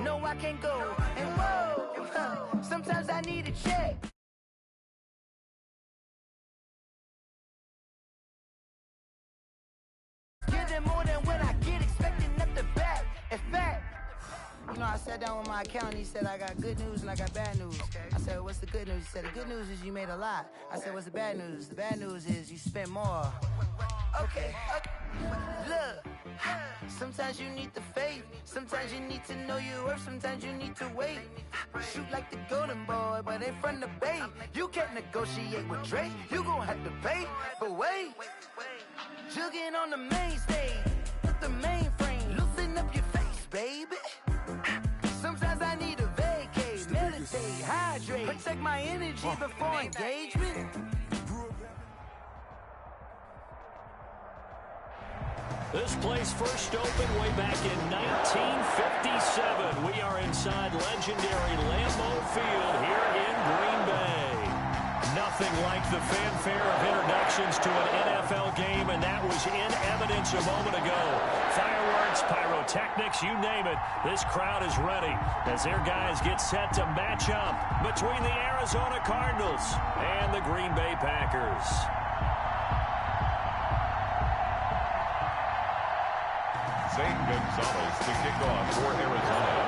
no I can't go. And whoa, sometimes I need a check. Give them more than what I get, expecting nothing back. In fact, you know, I sat down with my accountant, he said, I got good news and I got bad news. I said, what's the good news? He said, the good news is you made a lot. I said, what's the bad news? The bad news is you spent more. Okay. Look, sometimes you need the faith, sometimes you need to know your worth, sometimes you need to wait. Shoot like the golden boy, but ain't from the bay. You can't negotiate with Drake, you gon' have to pay. But wait, jugging on the main stage, with the mainframe, loosen up your face, baby. Sometimes I need a vacate, meditate, hydrate, protect my energy before engagement. This place first opened way back in 1957. We are inside legendary Lambeau Field here in Green Bay. Nothing like the fanfare of introductions to an NFL game, and that was in evidence a moment ago. Fireworks, pyrotechnics, you name it. This crowd is ready as their guys get set to match up between the Arizona Cardinals and the Green Bay Packers. Zane Gonzalez to kick off for Arizona.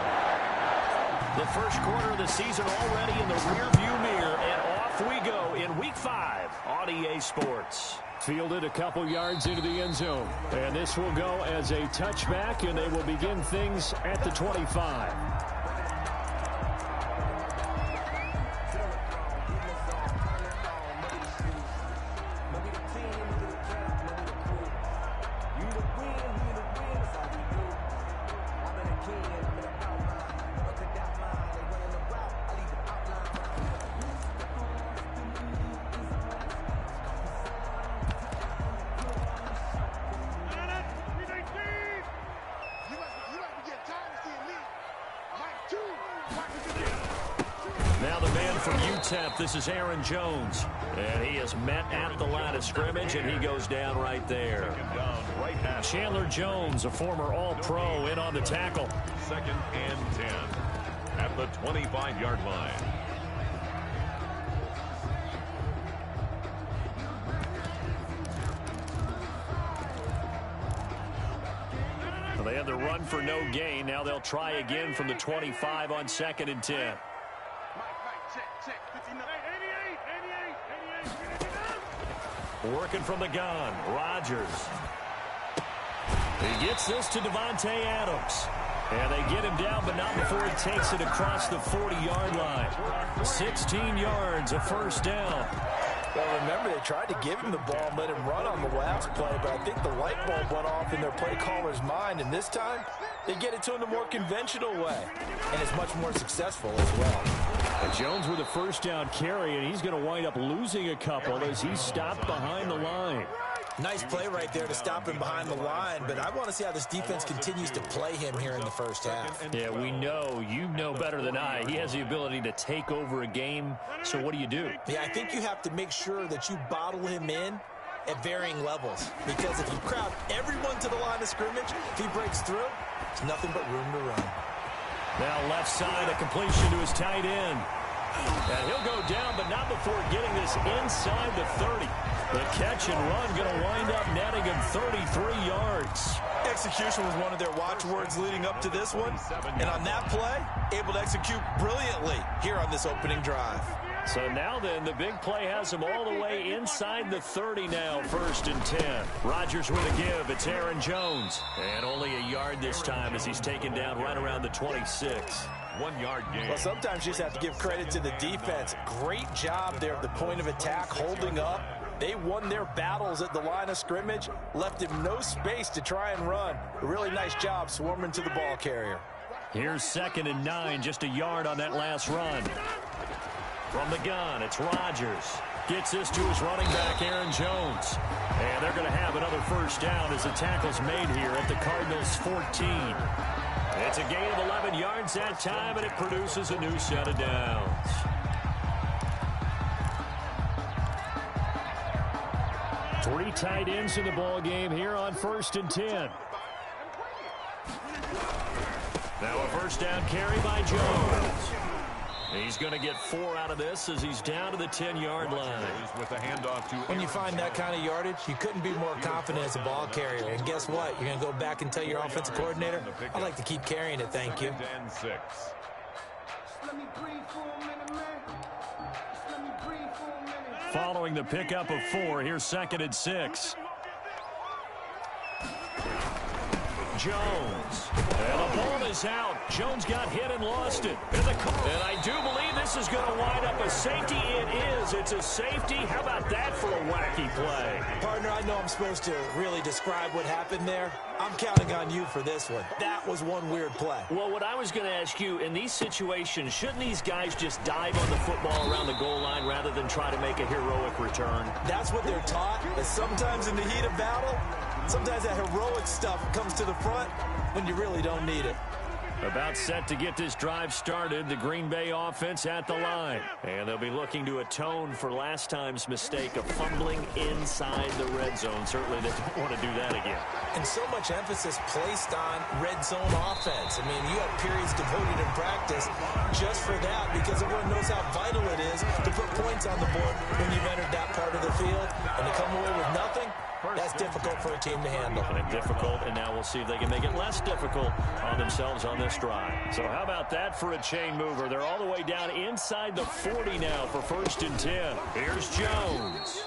The first quarter of the season already in the rearview mirror, and off we go in Week 5 on EA Sports. Fielded a couple yards into the end zone, and this will go as a touchback, and they will begin things at the 25. in from UTEP. This is Aaron Jones. And he is met at the line of scrimmage, and he goes down right there. Chandler Jones, a former All-Pro, in on the tackle. 2nd and 10 at the 25-yard line. They had the run for no gain. Now they'll try again from the 25 on 2nd and 10. Working from the gun, Rodgers. He gets this to Devontae Adams. And they get him down, but not before he takes it across the 40-yard line. 16 yards, a first down. Well, remember, they tried to give him the ball and let him run on the last play, but I think the light bulb went off in their play caller's mind, and this time they get it to him the more conventional way, and it's much more successful as well. And Jones with a first down carry, and he's going to wind up losing a couple as he's stopped behind the line. Nice play right there to stop him behind the line, but I want to see how this defense continues to play him here in the first half. Yeah, we know. You know better than I. He has the ability to take over a game, so what do you do? Yeah, I think you have to make sure that you bottle him in at varying levels, because if you crowd everyone to the line of scrimmage, if he breaks through, there's nothing but room to run. Now left side, a completion to his tight end. And he'll go down, but not before getting this inside the 30. The catch and run going to wind up netting him 33 yards. Execution was one of their watchwords leading up to this one. And on that play, able to execute brilliantly here on this opening drive. So now then, the big play has him all the way inside the 30 now, 1st and 10. Rodgers with a give. It's Aaron Jones. And only a yard this time as he's taken down right around the 26. 1 yard gain. Well, sometimes you just have to give credit to the defense. Great job there at the point of attack, holding up. They won their battles at the line of scrimmage, left him no space to try and run. A really nice job swarming to the ball carrier. Here's 2nd and 9, just a yard on that last run. From the gun, it's Rodgers. Gets this to his running back, Aaron Jones. And they're going to have another first down as the tackle's made here at the Cardinals' 14. It's a gain of 11 yards that time, and it produces a new set of downs. Three tight ends in the ball game here on 1st and 10. Now a first down carry by Jones. He's going to get 4 out of this as he's down to the 10-yard line. With a handoff to when you find that kind of yardage, you couldn't be more confident as a ball carrier. And guess what? You're going to go back and tell your offensive coordinator, I'd like to keep carrying it, thank you. And 6. Following the pickup of 4, here's 2nd and 6. Jones. And the ball is out. Jones got hit and lost it. And I do believe this is going to wind up a safety. It is. It's a safety. How about that for a wacky play? Partner, I know I'm supposed to really describe what happened there. I'm counting on you for this one. That was one weird play. Well, what I was going to ask you, in these situations, shouldn't these guys just dive on the football around the goal line rather than try to make a heroic return? That's what they're taught. But sometimes in the heat of battle, sometimes that heroic stuff comes to the front when you really don't need it. About set to get this drive started, the Green Bay offense at the line. And they'll be looking to atone for last time's mistake of fumbling inside the red zone. Certainly they don't want to do that again. And so much emphasis placed on red zone offense. I mean, you have periods devoted in practice just for that because everyone knows how vital it is to put points on the board when you've entered that part of the field. And to come away with nothing, that's difficult for a team to handle. And difficult, and now we'll see if they can make it less difficult on themselves on this drive. So how about that for a chain mover? They're all the way down inside the 40 now for 1st and 10. Here's Jones.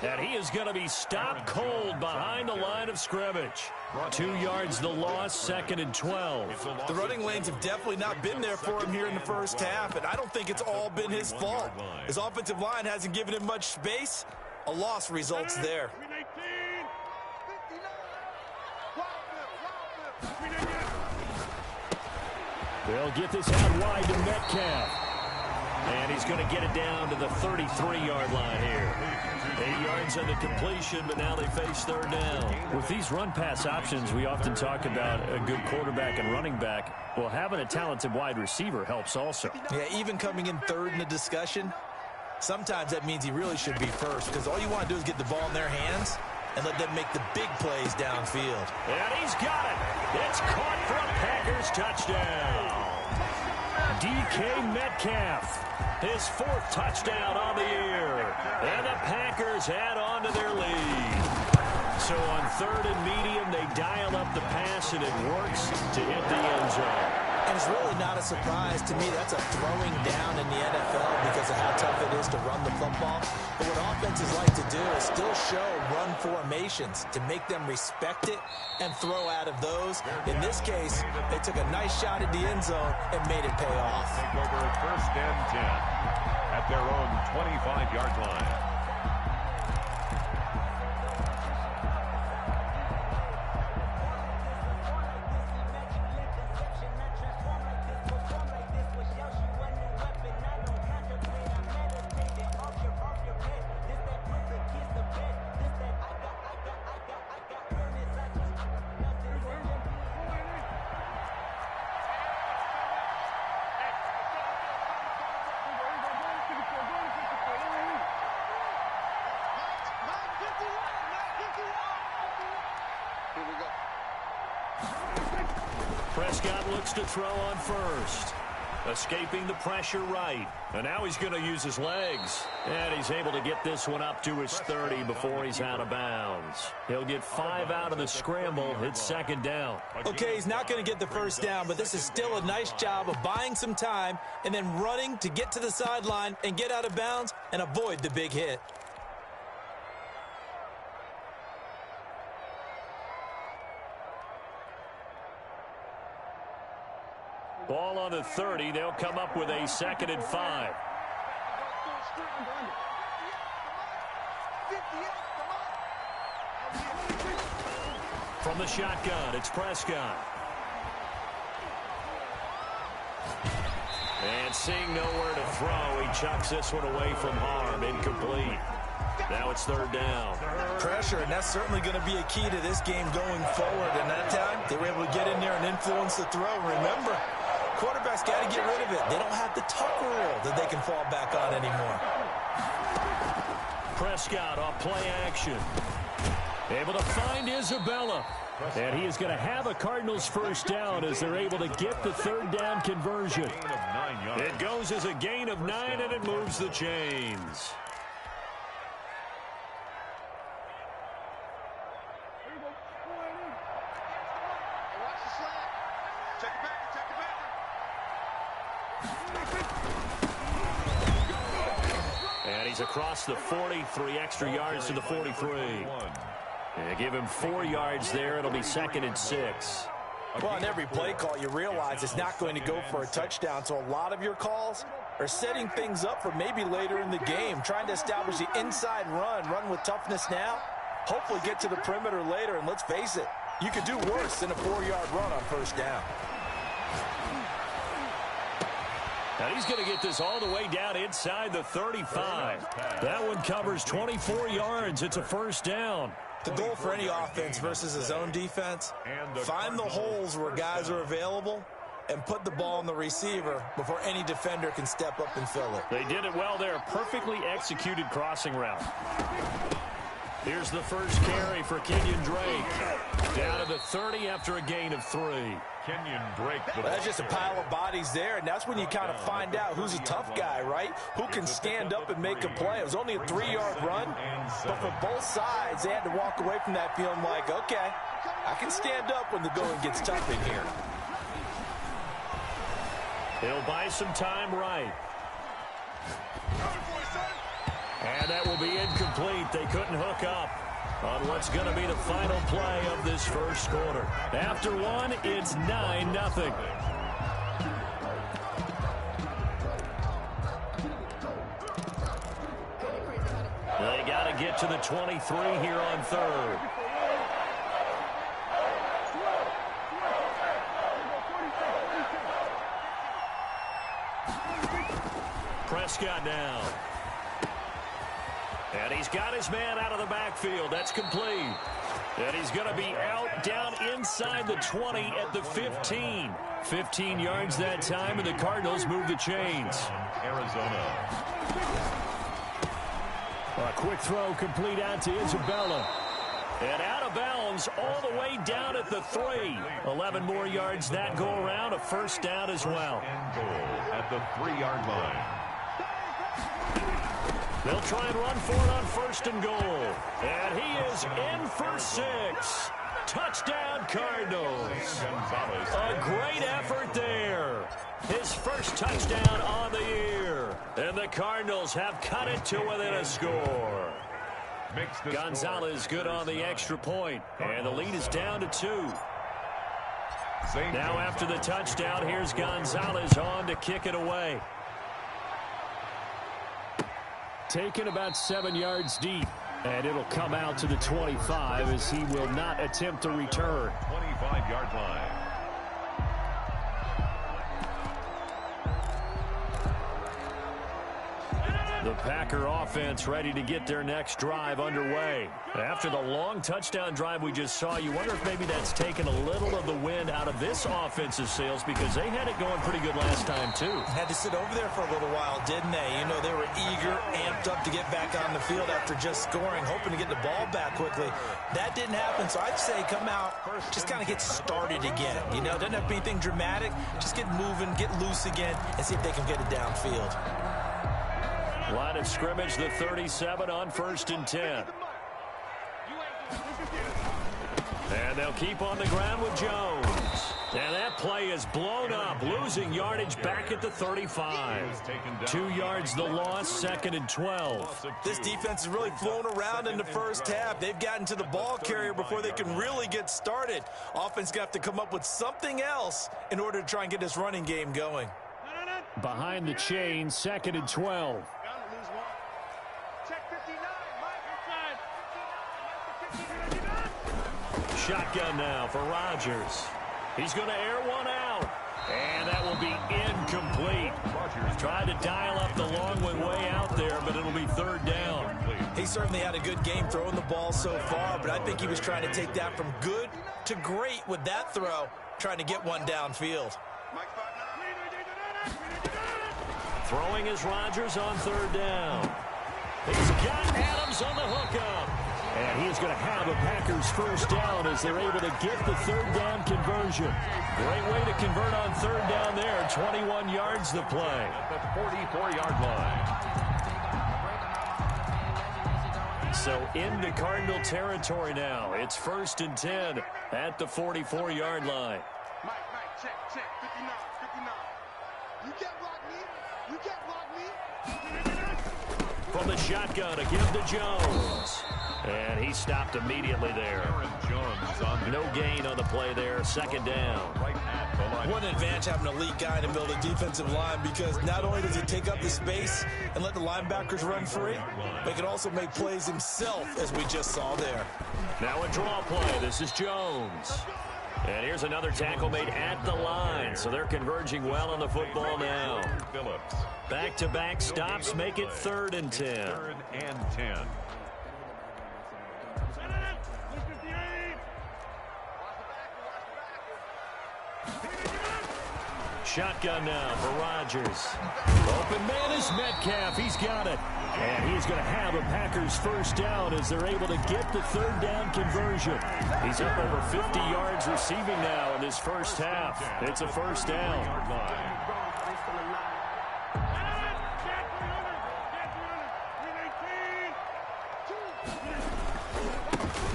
And he is going to be stopped cold behind the line of scrimmage. 2 yards the loss, 2nd and 12. The running lanes have definitely not been there for him here in the first half, and I don't think it's all been his fault. His offensive line hasn't given him much space. A loss results there. They'll get this out wide to Metcalf. And he's going to get it down to the 33-yard line here. 8 yards on the completion, but now they face third down. With these run-pass options, we often talk about a good quarterback and running back. Well, having a talented wide receiver helps also. Yeah, even coming in third in the discussion, sometimes that means he really should be first, because all you want to do is get the ball in their hands and let them make the big plays downfield. And he's got it. It's caught for a Packers touchdown. DK Metcalf, his 4th touchdown on the year. And the Packers add on to their lead. So on 3rd and medium, they dial up the pass, and it works to hit the end zone. And it's really not a surprise to me. That's a throwing down in the NFL because of how tough it is to run the football. But what offenses like to do is still show run formations to make them respect it and throw out of those. In this case, they took a nice shot at the end zone and made it pay off. Take over 1st and 10 at their own 25-yard line. Prescott looks to throw on first. Escaping the pressure right. And now he's going to use his legs. And he's able to get this one up to his 30 before he's out of bounds. He'll get 5 out of the scramble. It's 2nd down. Okay, he's not going to get the first down, but this is still a nice job of buying some time and then running to get to the sideline and get out of bounds and avoid the big hit. Ball on the 30. They'll come up with a 2nd and 5. From the shotgun, it's Prescott. And seeing nowhere to throw, he chucks this one away from harm. Incomplete. Now it's 3rd down. Pressure, and that's certainly going to be a key to this game going forward. And that time, they were able to get in there and influence the throw. Remember, quarterbacks got to get rid of it. They don't have the Tucker rule that they can fall back on anymore. Prescott off play action. Able to find Isabella. And he is going to have a Cardinals first down as they're able to get the 3rd down conversion. It goes as a gain of 9, and it moves the chains. And he's across the 40, 3 extra yards to the 43. And give him 4 yards there. It'll be 2nd and 6. Well, on every play call, you realize it's not going to go for a touchdown. So a lot of your calls are setting things up for maybe later in the game, trying to establish the inside run with toughness now, hopefully get to the perimeter later. And let's face it, you could do worse than a 4-yard run on first down. And he's going to get this all the way down inside the 35. That one covers 24 yards. It's a first down. The goal for any offense versus his own defense, find the holes where guys are available and put the ball on the receiver before any defender can step up and fill it. They did it well there. Perfectly executed crossing route. Here's the first carry for Kenyon Drake. Down to the 30 after a gain of 3. Kenyon Drake. That's just a pile of bodies there, and that's when you kind of find out who's a tough guy, right? Who can stand up and make a play. It was only a 3-yard run, but for both sides, they had to walk away from that feeling like, okay, I can stand up when the going gets tough in here. He'll buy some time right. And that will be incomplete. They couldn't hook up on what's going to be the final play of this first quarter. After one, it's 9-0. They got to get to the 23 here on 3rd. Prescott now. And he's got his man out of the backfield. That's complete. And he's going to be out down inside the 20 at the 15. 15 yards that time, and the Cardinals move the chains. Arizona. A quick throw complete out to Isabella. And out of bounds all the way down at the 3. 11 more yards that go around. A first down as well. And goal at the 3-yard line. They'll try and run for it on first and goal. And he is in for 6. Touchdown, Cardinals. A great effort there. His first touchdown on the year. And the Cardinals have cut it to within a score. Gonzalez good on the extra point. And the lead is down to 2. Now after the touchdown, here's Gonzalez on to kick it away. Taken about 7 yards deep. And it'll come out to the 25 as he will not attempt a return. 25-yard line. The Packer offense ready to get their next drive underway. After the long touchdown drive we just saw, you wonder if maybe that's taken a little of the wind out of this offensive sails because they had it going pretty good last time, too. Had to sit over there for a little while, didn't they? You know, they were eager, amped up to get back on the field after just scoring, hoping to get the ball back quickly. That didn't happen, so I'd say come out, just kind of get started again. You know, doesn't have to be anything dramatic. Just get moving, get loose again, and see if they can get it downfield. Line of scrimmage, the 37 on first and 10. And they'll keep on the ground with Jones. And that play is blown up, losing yardage back at the 35. 2 yards the loss, second and 12. This defense has really flown around in the first half. They've gotten to the ball carrier before they can really get started. Offense got to come up with something else in order to try and get this running game going. Behind the chain, second and 12. Shotgun now for Rodgers. He's going to air one out. And that will be incomplete. Tried to dial up the long one way out there, but it'll be third down. He certainly had a good game throwing the ball so far, but I think he was trying to take that from good to great with that throw, trying to get one downfield. Throwing is Rodgers on third down. He's got Adams on the hookup. And he is going to have a Packers first down as they're able to get the third down conversion. Great way to convert on third down there. 21 yards the play. At the 44-yard line. So into Cardinal territory now. It's first and 10 at the 44-yard line. Mike, check, 59. You can't block me. You can't block me. From the shotgun, a give to Jones. And he stopped immediately there. No gain on the play there. Second down. Right at the line. What an advantage having an elite guy in the middle of the defensive line, because not only does he take up the space and let the linebackers run free, but he can also make plays himself, as we just saw there. Now a draw play. This is Jones. And here's another tackle made at the line. So they're converging well on the football now. Phillips. Back-to-back stops make it third and 10. Third and 10. Shotgun now for Rodgers. Open man is Metcalf. He's got it. And he's going to have a Packers first down as they're able to get the third down conversion. He's up over 50 yards receiving now in this first half. It's a first down.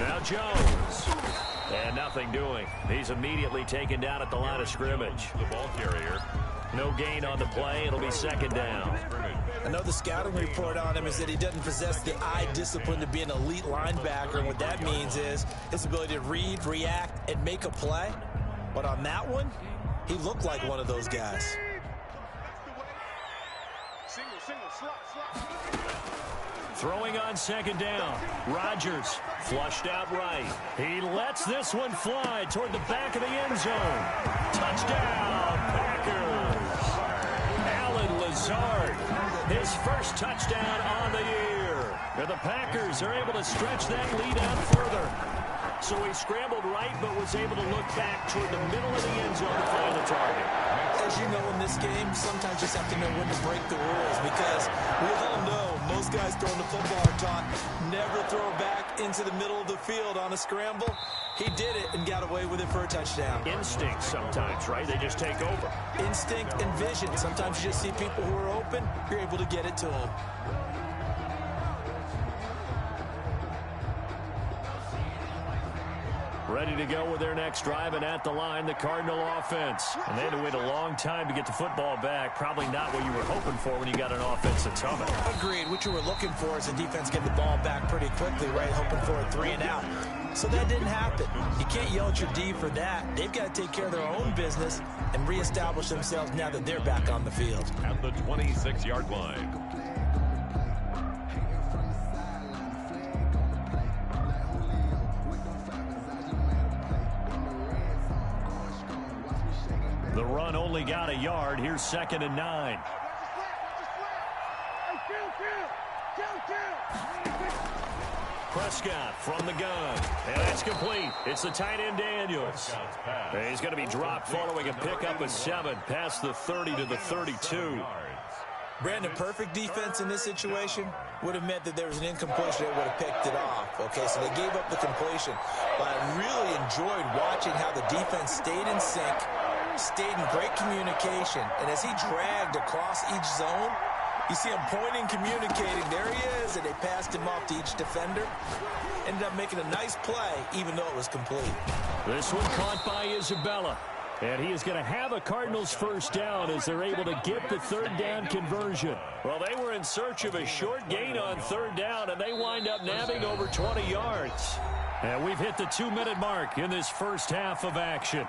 Now Jones. And nothing doing. He's immediately taken down at the line of scrimmage. The ball carrier. No gain on the play. It'll be second down. I know the scouting report on him is that he doesn't possess the eye discipline to be an elite linebacker. And what that means is his ability to read, react, and make a play. But on that one, he looked like one of those guys. Throwing on second down. Rodgers flushed out right. He lets this one fly toward the back of the end zone. Touchdown, Packers. Allen Lazard Lazard. His first touchdown on the year. And the Packers are able to stretch that lead out further. So he scrambled right, but was able to look back toward the middle of the end zone to find the target. As you know, in this game, sometimes you just have to know when to break the rules, because we all know most guys throwing the football are taught never throw back into the middle of the field on a scramble. He did it and got away with it for a touchdown. Instinct sometimes, right? They just take over. Instinct and vision. Sometimes you just see people who are open, you're able to get it to them. Ready to go with their next drive, and at the line, the Cardinal offense. And they had to wait a long time to get the football back. Probably not what you were hoping for when you got an offense that's humming. Agreed. What you were looking for is the defense get the ball back pretty quickly, right? Hoping for a 3 and out. So that didn't happen. You can't yell at your D for that. They've got to take care of their own business and reestablish themselves now that they're back on the field. At the 26-yard line. The run only got a yard. Here's 2nd and 9. Prescott from the gun. And that's complete. It's the tight end Daniels. He's going to be dropped following a pickup of 7 past the 30 to the 32. Brandon, perfect defense in this situation would have meant that there was an incompletion. They would have picked it off. Okay, so they gave up the completion. But I really enjoyed watching how the defense stayed in sync, stayed in great communication. And as he dragged across each zone, you see him pointing, communicating. There he is, and they passed him off to each defender. Ended up making a nice play, even though it was complete. This one caught by Isabella. And he is going to have a Cardinals first down as they're able to get the 3rd down conversion. Well, they were in search of a short gain on 3rd down, and they wind up nabbing over 20 yards. And we've hit the 2-minute mark in this first half of action.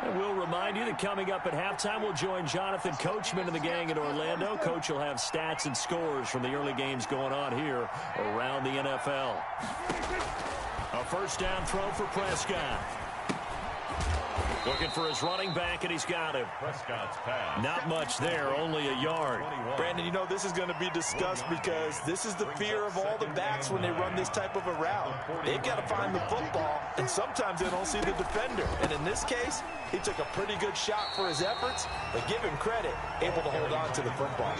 And we'll remind you that coming up at halftime, we'll join Jonathan Coachman and the gang in Orlando. Coach will have stats and scores from the early games going on here around the NFL. A first down throw for Prescott. Looking for his running back, and he's got him. Prescott's pass. Not much there, only a yard. Brandon, you know this is going to be discussed because this is the fear of all the backs when they run this type of a route. They've got to find the football, and sometimes they don't see the defender. And in this case, he took a pretty good shot for his efforts, but give him credit, able to hold on to the football.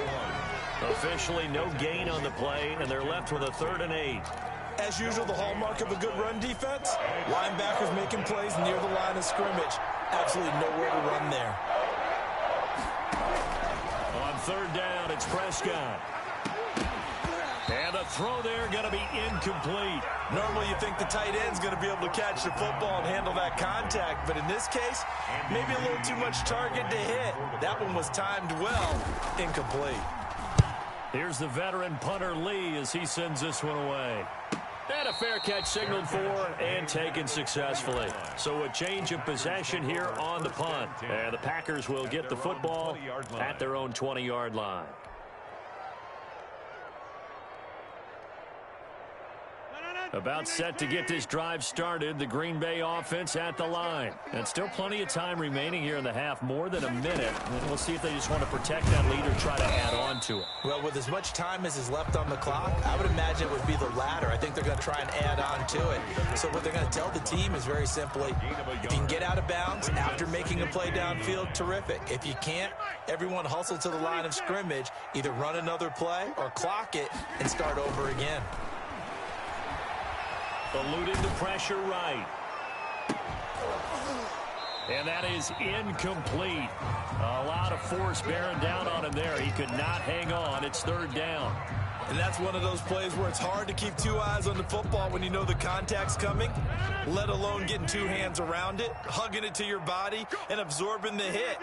Officially no gain on the play, and they're left with a 3rd and 8. As usual, the hallmark of a good run defense, linebackers making plays near the line of scrimmage. Absolutely nowhere to run there. On 3rd down, it's Prescott. And a throw there going to be incomplete. Normally you think the tight end's going to be able to catch the football and handle that contact, but in this case, maybe a little too much target to hit. That one was timed well. Incomplete. Here's the veteran punter Lee as he sends this one away. And a fair catch signaled for and taken successfully. So a change of possession here on the punt. And the Packers will get the football at their own 20-yard line. About set to get this drive started, the Green Bay offense at the line. And still plenty of time remaining here in the half, more than a minute. And we'll see if they just want to protect that lead or try to add on to it. Well, with as much time as is left on the clock, I would imagine it would be the latter. I think they're going to try and add on to it. So what they're going to tell the team is very simply, if you can get out of bounds after making a play downfield, terrific. If you can't, everyone hustle to the line of scrimmage, either run another play or clock it and start over again. Eluding the pressure right. And that is incomplete. A lot of force bearing down on him there. He could not hang on. It's 3rd down. And that's one of those plays where it's hard to keep 2 eyes on the football when you know the contact's coming, let alone getting 2 hands around it, hugging it to your body, and absorbing the hit,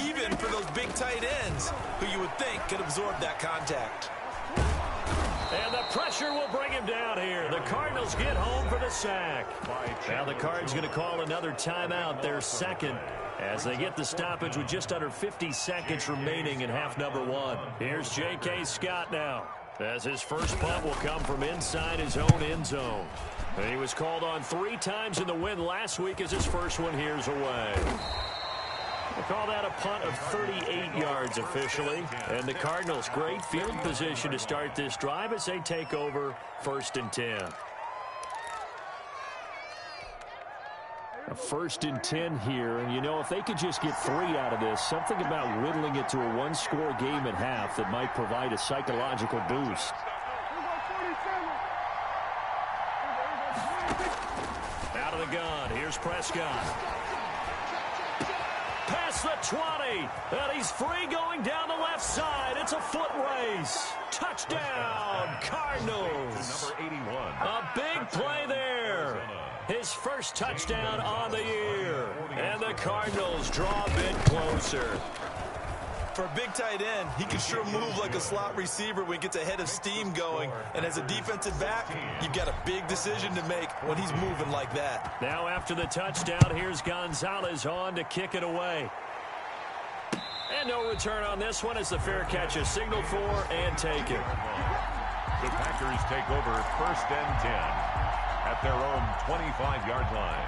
even for those big tight ends who you would think could absorb that contact. And the pressure will bring him down here. The Cardinals get home for the sack. Now the Cards going to call another timeout, their 2nd, as they get the stoppage with just under 50 seconds remaining in half number 1. Here's J.K. Scott now. As his first punt will come from inside his own end zone. And he was called on 3 times in the win last week as his first one here's away. We'll call that a punt of 38 yards officially. And the Cardinals, great field position to start this drive as they take over 1st and 10. A 1st and 10 here, and you know, if they could just get 3 out of this, something about whittling it to a 1-score game at half that might provide a psychological boost. Out of the gun, here's Prescott. Past the 20, and he's free going down the left side. It's a foot race. Touchdown, Cardinals. Number 81. A big play there. His first touchdown on the year. And the Cardinals draw a bit closer. For a big tight end, he can sure move like a slot receiver when he gets a head of steam going. And as a defensive back, you've got a big decision to make when he's moving like that. Now after the touchdown, here's Gonzalez on to kick it away. And no return on this one as the fair catch is signaled for and taken. The Packers take over 1st and 10 at their own 25-yard line.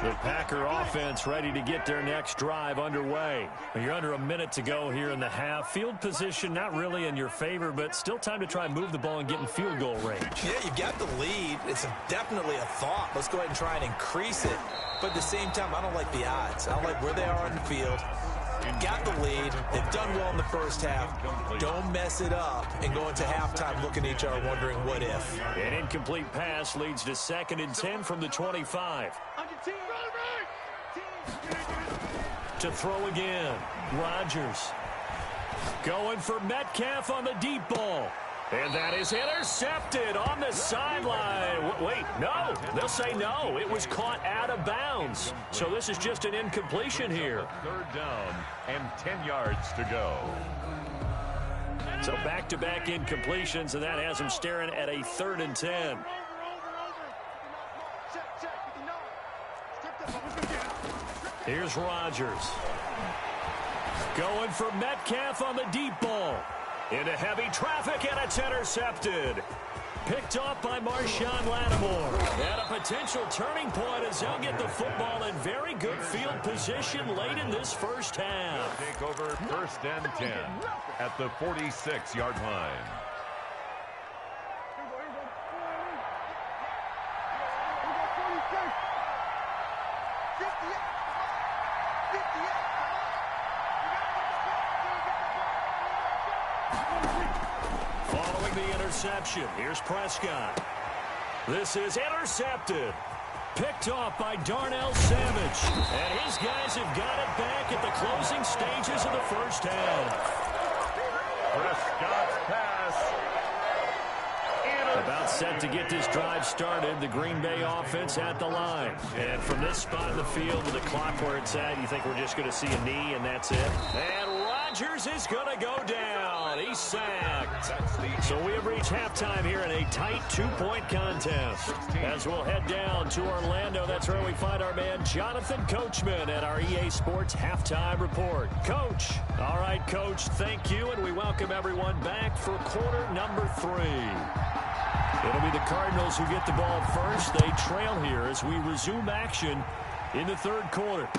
The Packer offense ready to get their next drive underway. You're under a minute to go here in the half. Field position not really in your favor, but still time to try and move the ball and get in field goal range. Yeah, you've got the lead. It's definitely a thought. Let's go ahead and try and increase it. But at the same time, I don't like the odds. I don't like where they are on the field. Got the lead. They've done well in the first half. Don't mess it up and go into halftime looking at each other wondering what if. An incomplete pass leads to 2nd and 10 from the 25. To throw again. Rodgers. Going for Metcalf on the deep ball. And that is intercepted on the sideline. Wait, no. They'll say no. It was caught out of bounds. So this is just an incompletion here. 3rd down and 10 yards to go. So back-to-back incompletions, and that has him staring at a 3rd and 10. Here's Rodgers. Going for Metcalf on the deep ball. Into heavy traffic, and it's intercepted. Picked off by Marshawn Lattimore. And a potential turning point as they'll get the football in very good field position late in this first half. Take over 1st and 10 at the 46-yard line. Following the interception, here's Prescott. This is intercepted. Picked off by Darnell Savage. And his guys have got it back at the closing stages of the first half. Prescott's pass. About set to get this drive started, the Green Bay offense at the line. And from this spot in the field with the clock where it's at, you think we're just going to see a knee and that's it? And Rodgers is going to go down. He's sacked. So we have reached halftime here in a tight 2-point contest. As we'll head down to Orlando, that's where we find our man Jonathan Coachman at our EA Sports Halftime Report. Coach. All right, Coach, thank you, and we welcome everyone back for quarter number 3. It'll be the Cardinals who get the ball first. They trail here as we resume action in the 3rd quarter.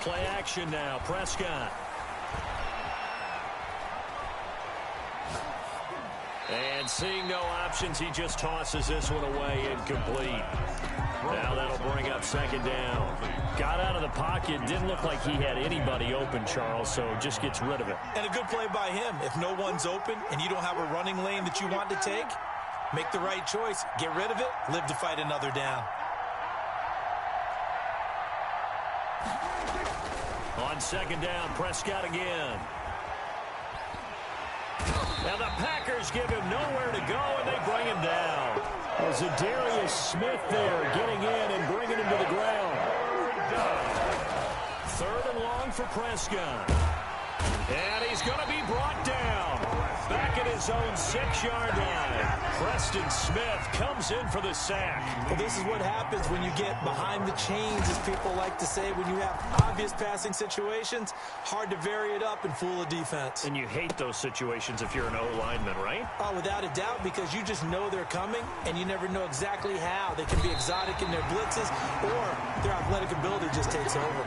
Play action now, Prescott. And seeing no options, he just tosses this one away incomplete. Now that'll bring up 2nd down. Got out of the pocket, didn't look like he had anybody open, Charles, so just gets rid of it. And a good play by him. If no one's open and you don't have a running lane that you want to take, make the right choice. Get rid of it, live to fight another down. On 2nd down, Prescott again. Now the Packers give him nowhere to go, and they bring him down. Zadarius Smith there getting in and bringing him to the ground. Third and long for Prescott. And he's going to be brought down. Back at his own 6-yard line. Preston Smith comes in for the sack. Well, this is what happens when you get behind the chains, as people like to say. When you have obvious passing situations, hard to vary it up and fool a defense. And you hate those situations if you're an O-lineman, right? Oh, without a doubt, because you just know they're coming, and you never know exactly how. They can be exotic in their blitzes, or their athletic ability just takes over.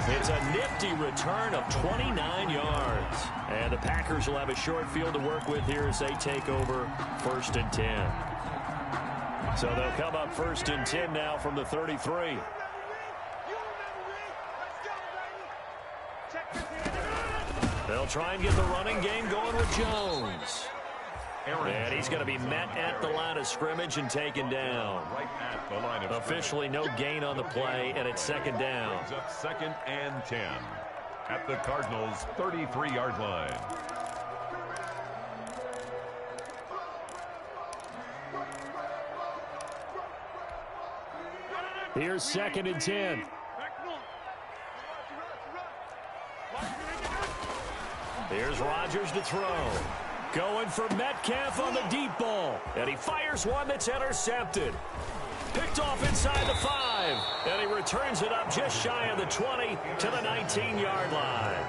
It's a nifty return of 29 yards. And the Packers will have a short field to work with here as they take over 1st and 10. So they'll come up 1st and 10 now from the 33. They'll try and get the running game going with Jones. And he's going to be met at the line of scrimmage and taken down. Right at the line of Officially no gain on the play, and it's 2nd down. Brings up 2nd and 10 at the Cardinals' 33-yard line. Here's 2nd and 10. Here's Rodgers to throw. Going for Metcalf on the deep ball. And he fires one that's intercepted. Picked off inside the 5. And he returns it up just shy of the 20 to the 19-yard line.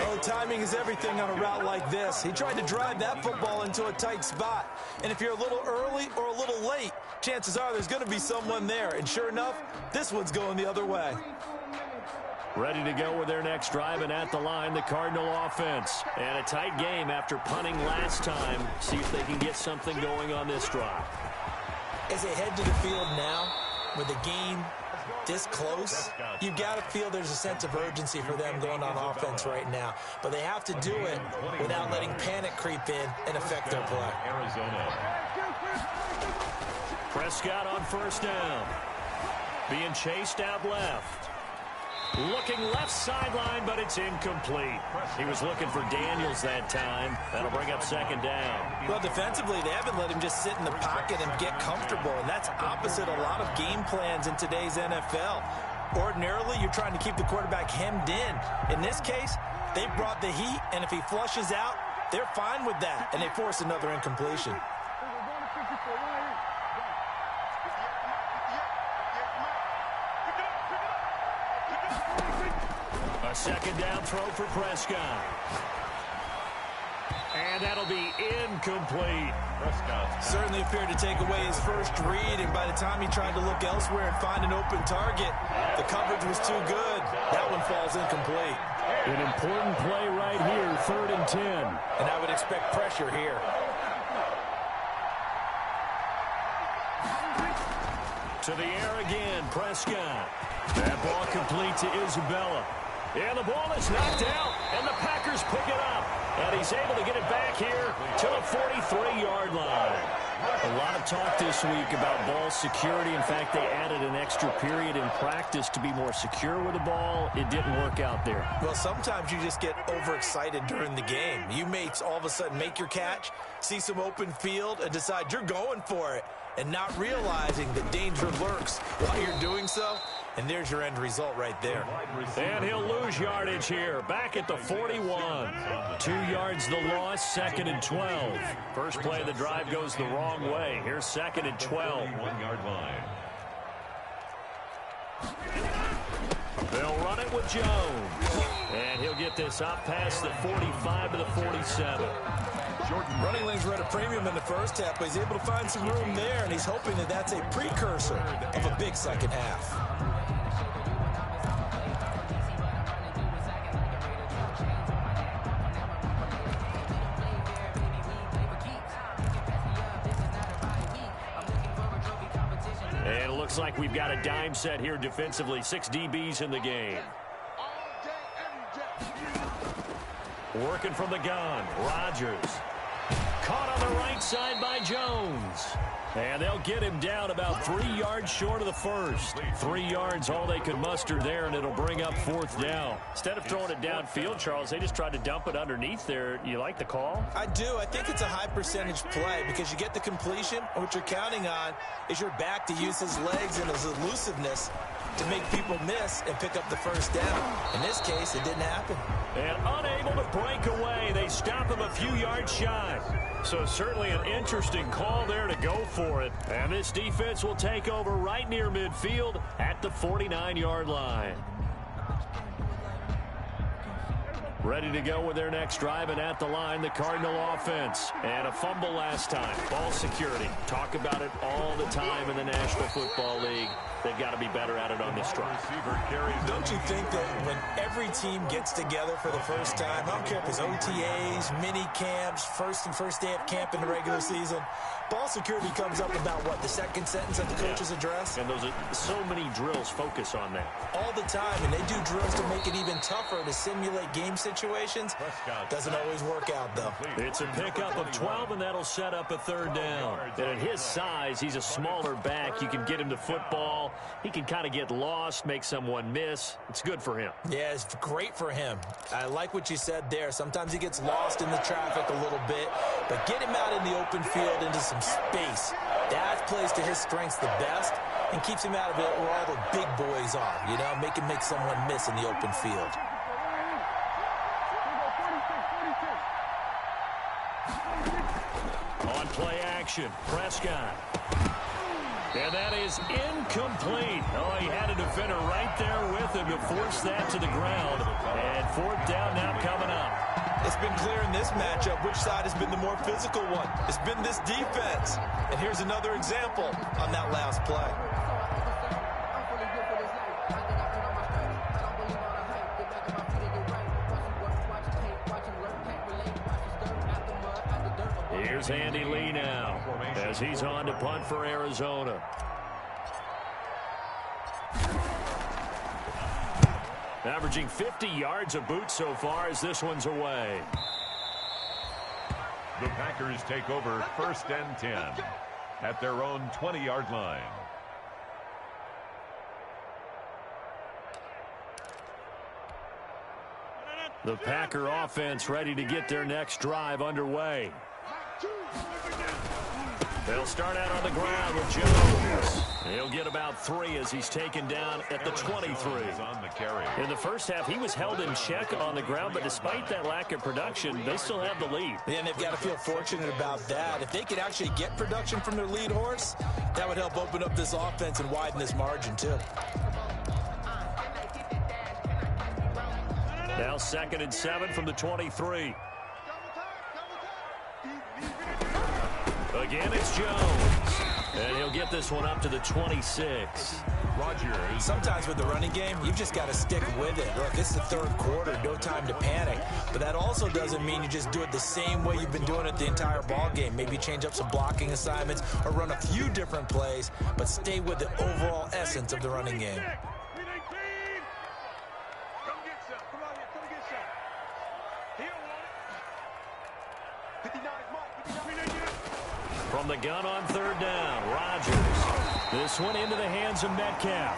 Oh, timing is everything on a route like this. He tried to drive that football into a tight spot. And if you're a little early or a little late, chances are there's going to be someone there. And sure enough, this one's going the other way. Ready to go with their next drive, and at the line, the Cardinal offense. And a tight game after punting last time. See if they can get something going on this drive. As they head to the field now, with the game this close, you've got to feel there's a sense of urgency for them going on offense right now. But they have to do it without letting panic creep in and affect their play. Arizona. Prescott on 1st down. Being chased out left. Looking left sideline, but it's incomplete. He was looking for Daniels that time. That'll bring up 2nd down. Well, defensively, they haven't let him just sit in the pocket and get comfortable, and that's opposite a lot of game plans in today's NFL. Ordinarily, you're trying to keep the quarterback hemmed in. In this case, they brought the heat, and if he flushes out, they're fine with that, and they force another incompletion. A 2nd down throw for Prescott. And that'll be incomplete. Prescott certainly appeared to take away his first read, and by the time he tried to look elsewhere and find an open target, the coverage was too good. That one falls incomplete. An important play right here, 3rd and 10. And I would expect pressure here. To the air again, Prescott. That ball complete to Isabella. And the ball is knocked out, and the Packers pick it up. And he's able to get it back here to the 43-yard line. A lot of talk this week about ball security. In fact, they added an extra period in practice to be more secure with the ball. It didn't work out there. Well, sometimes you just get overexcited during the game. You may all of a sudden make your catch, see some open field, and decide you're going for it, and not realizing the danger lurks while you're doing so. And there's your end result right there. And he'll lose yardage here. Back at the 41. 2 yards the loss, 2nd and 12. First play of the drive goes the wrong way. Here's 2nd and 12. 1-yard line. They'll run it with Jones. And he'll get this up past the 45 to the 47. Running lanes were at a premium in the first half, but he's able to find some room there, and he's hoping that that's a precursor of a big second half. And it looks like we've got a dime set here defensively. 6 DBs in the game. Working from the gun, Rodgers. Caught on the right side by Jones. And they'll get him down about 3 yards short of the first. 3 yards, all they could muster there, and it'll bring up 4th down. Instead of throwing it downfield, Charles, they just tried to dump it underneath there. You like the call? I do. I think it's a high percentage play because you get the completion, and what you're counting on is your back to use his legs and his elusiveness to make people miss and pick up the first down. In this case, it didn't happen. And unable to break away, they stop him a few yards shy. So certainly an interesting call there to go for it. And this defense will take over right near midfield at the 49-yard line. Ready to go with their next drive, and at the line, the Cardinal offense. And a fumble last time. Ball security. Talk about it all the time in the National Football League. They've got to be better at it on this drive. Don't you think that when every team gets together for the first time, I don't care if it's OTAs, mini camps, first day of camp in the regular season, ball security comes up about, what, the second sentence of the coach's address? And those are so many drills focus on that. All the time, and they do drills to make it even tougher to simulate game situations. Doesn't always work out, though. It's a pickup of 12, and that'll set up a 3rd down. And at his size, he's a smaller back. You can get him the football. He can kind of get lost, make someone miss. It's good for him. Yeah, it's great for him. I like what you said there. Sometimes he gets lost in the traffic a little bit, but get him out in the open field into some space. That plays to his strengths the best and keeps him out of it where all the big boys are. You know, make someone miss in the open field. On play action, Prescott. And that is incomplete. Oh, he had a defender right there with him to force that to the ground. And 4th down now coming up. It's been clear in this matchup which side has been the more physical one. It's been this defense. And here's another example on that last play. Here's Andy Lee now as he's on to punt for Arizona. Averaging 50 yards a boot so far as this one's away. The Packers take over 1st and 10 at their own 20-yard line. The Packer offense ready to get their next drive underway. They'll start out on the ground with Jones. He'll get about 3 as he's taken down at the 23. In the first half, he was held in check on the ground, but despite that lack of production, they still have the lead. Yeah, and they've got to feel fortunate about that. If they could actually get production from their lead horse, that would help open up this offense and widen this margin, too. Now 2nd and 7 from the 23. Again, it's Jones. And he'll get this one up to the 26. Rodgers. Sometimes with the running game, you've just got to stick with it. Look, this is the 3rd quarter, no time to panic. But that also doesn't mean you just do it the same way you've been doing it the entire ball game. Maybe change up some blocking assignments or run a few different plays, but stay with the overall essence of the running game. From the gun on 3rd down, Rodgers. This one into the hands of Metcalf.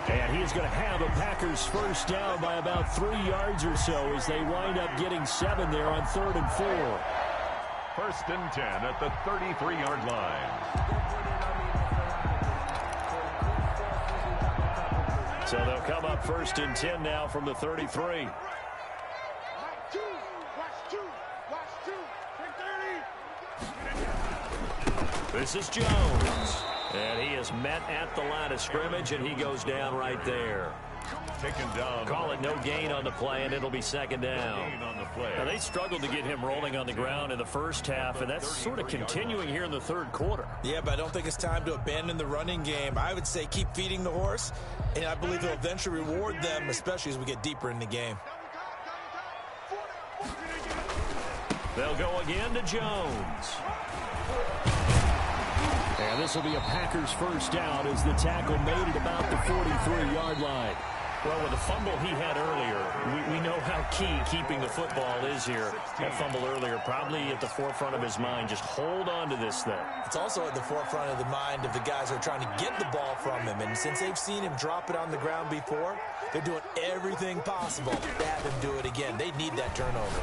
And he is going to have a Packers 1st down by about 3 yards or so as they wind up getting 7 there on 3rd and 4. 1st and 10 at the 33-yard line. So they'll come up 1st and 10 now from the 33. This is Jones. And he is met at the line of scrimmage, and he goes down right there. Taken down. Call it no gain on the play, and it'll be 2nd down. Now, they struggled to get him rolling on the ground in the first half, and that's sort of continuing here in the 3rd quarter. Yeah, but I don't think it's time to abandon the running game. I would say keep feeding the horse, and I believe he'll eventually reward them, especially as we get deeper in the game. They'll go again to Jones. And this will be a Packers 1st down as the tackle made at about the 43-yard line. Well, with the fumble he had earlier, we know how key keeping the football is here. That fumble earlier probably at the forefront of his mind. Just hold on to this thing. It's also at the forefront of the mind of the guys who are trying to get the ball from him. And since they've seen him drop it on the ground before, they're doing everything possible to have him do it again. They need that turnover.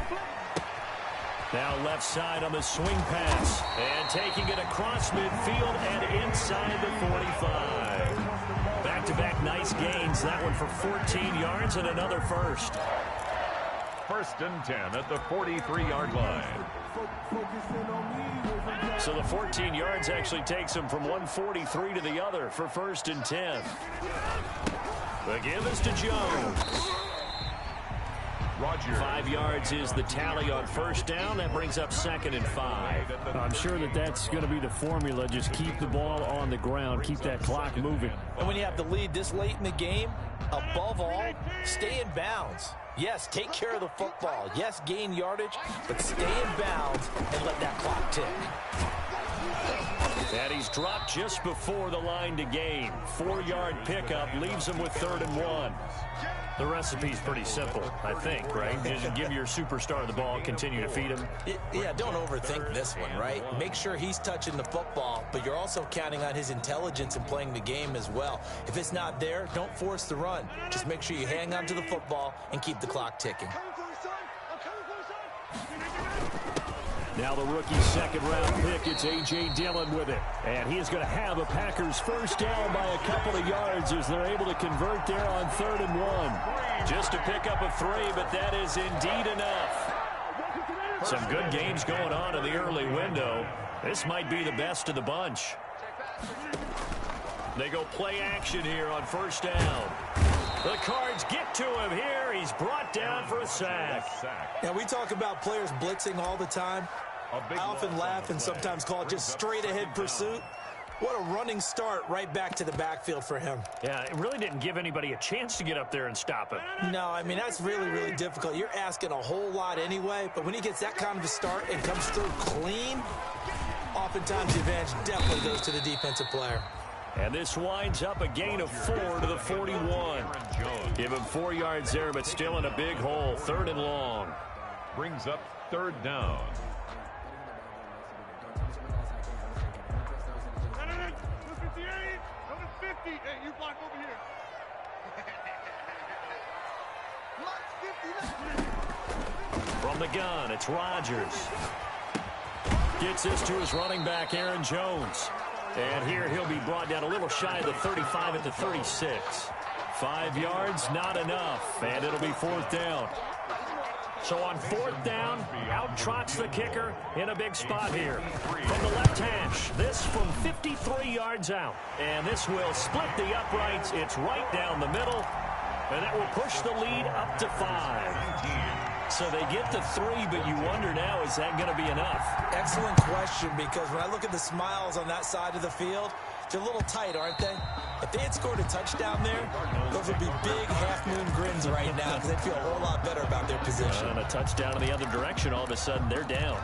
Now left side on the swing pass. And taking it across midfield and inside the 45. Back-to-back nice gains. That one for 14 yards and another first. 1st and 10 at the 43-yard line. So the 14 yards actually takes him from 143 to the other for 1st and 10. The give is to Jones. Rodgers. 5 yards is the tally on 1st down. That brings up 2nd and 5. I'm sure that's going to be the formula. Just keep the ball on the ground. Keep that clock moving. And when you have the lead this late in the game, above all, stay in bounds. Yes, take care of the football. Yes, gain yardage, but stay in bounds and let that clock tick. And he's dropped just before the line to gain. 4-yard pickup leaves him with 3rd and 1. The recipe's pretty simple, I think, right? Just give your superstar the ball, continue to feed him. Yeah, don't overthink this one, right? Make sure he's touching the football, but you're also counting on his intelligence in playing the game as well. If it's not there, don't force the run. Just make sure you hang on to the football and keep the clock ticking. Now the rookie 2nd-round pick, it's A.J. Dillon with it. And he is going to have a Packers 1st down by a couple of yards as they're able to convert there on 3rd and 1. Just to pick up a 3, but that is indeed enough. Some good games going on in the early window. This might be the best of the bunch. They go play action here on 1st down. The Cards get to him here. He's brought down for a sack. Now, we talk about players blitzing all the time. I often laugh and sometimes call it just straight-ahead pursuit. What a running start right back to the backfield for him. Yeah, it really didn't give anybody a chance to get up there and stop him. No, I mean, that's really, really difficult. You're asking a whole lot anyway, but when he gets that kind of a start and comes through clean, oftentimes the advantage definitely goes to the defensive player. And this winds up a gain of 4 to the 41. Give him 4 yards there, but still in a big hole. 3rd and long. Brings up 3rd down. Number 50. Hey, you block over here. From the gun, it's Rodgers. Gets this to his running back, Aaron Jones. And here he'll be brought down a little shy of the 35 at the 36. 5 yards, not enough, and it'll be 4th down. So on 4th down, out trots the kicker in a big spot here. From the left hash, this from 53 yards out. And this will split the uprights. It's right down the middle, and that will push the lead up to 5. So they get the 3, but you wonder now, is that going to be enough? Excellent question, because when I look at the smiles on that side of the field, they're a little tight, aren't they? If they had scored a touchdown there, those would be big half-moon grins right now because they'd feel a whole lot better about their position. And a touchdown in the other direction, all of a sudden they're down.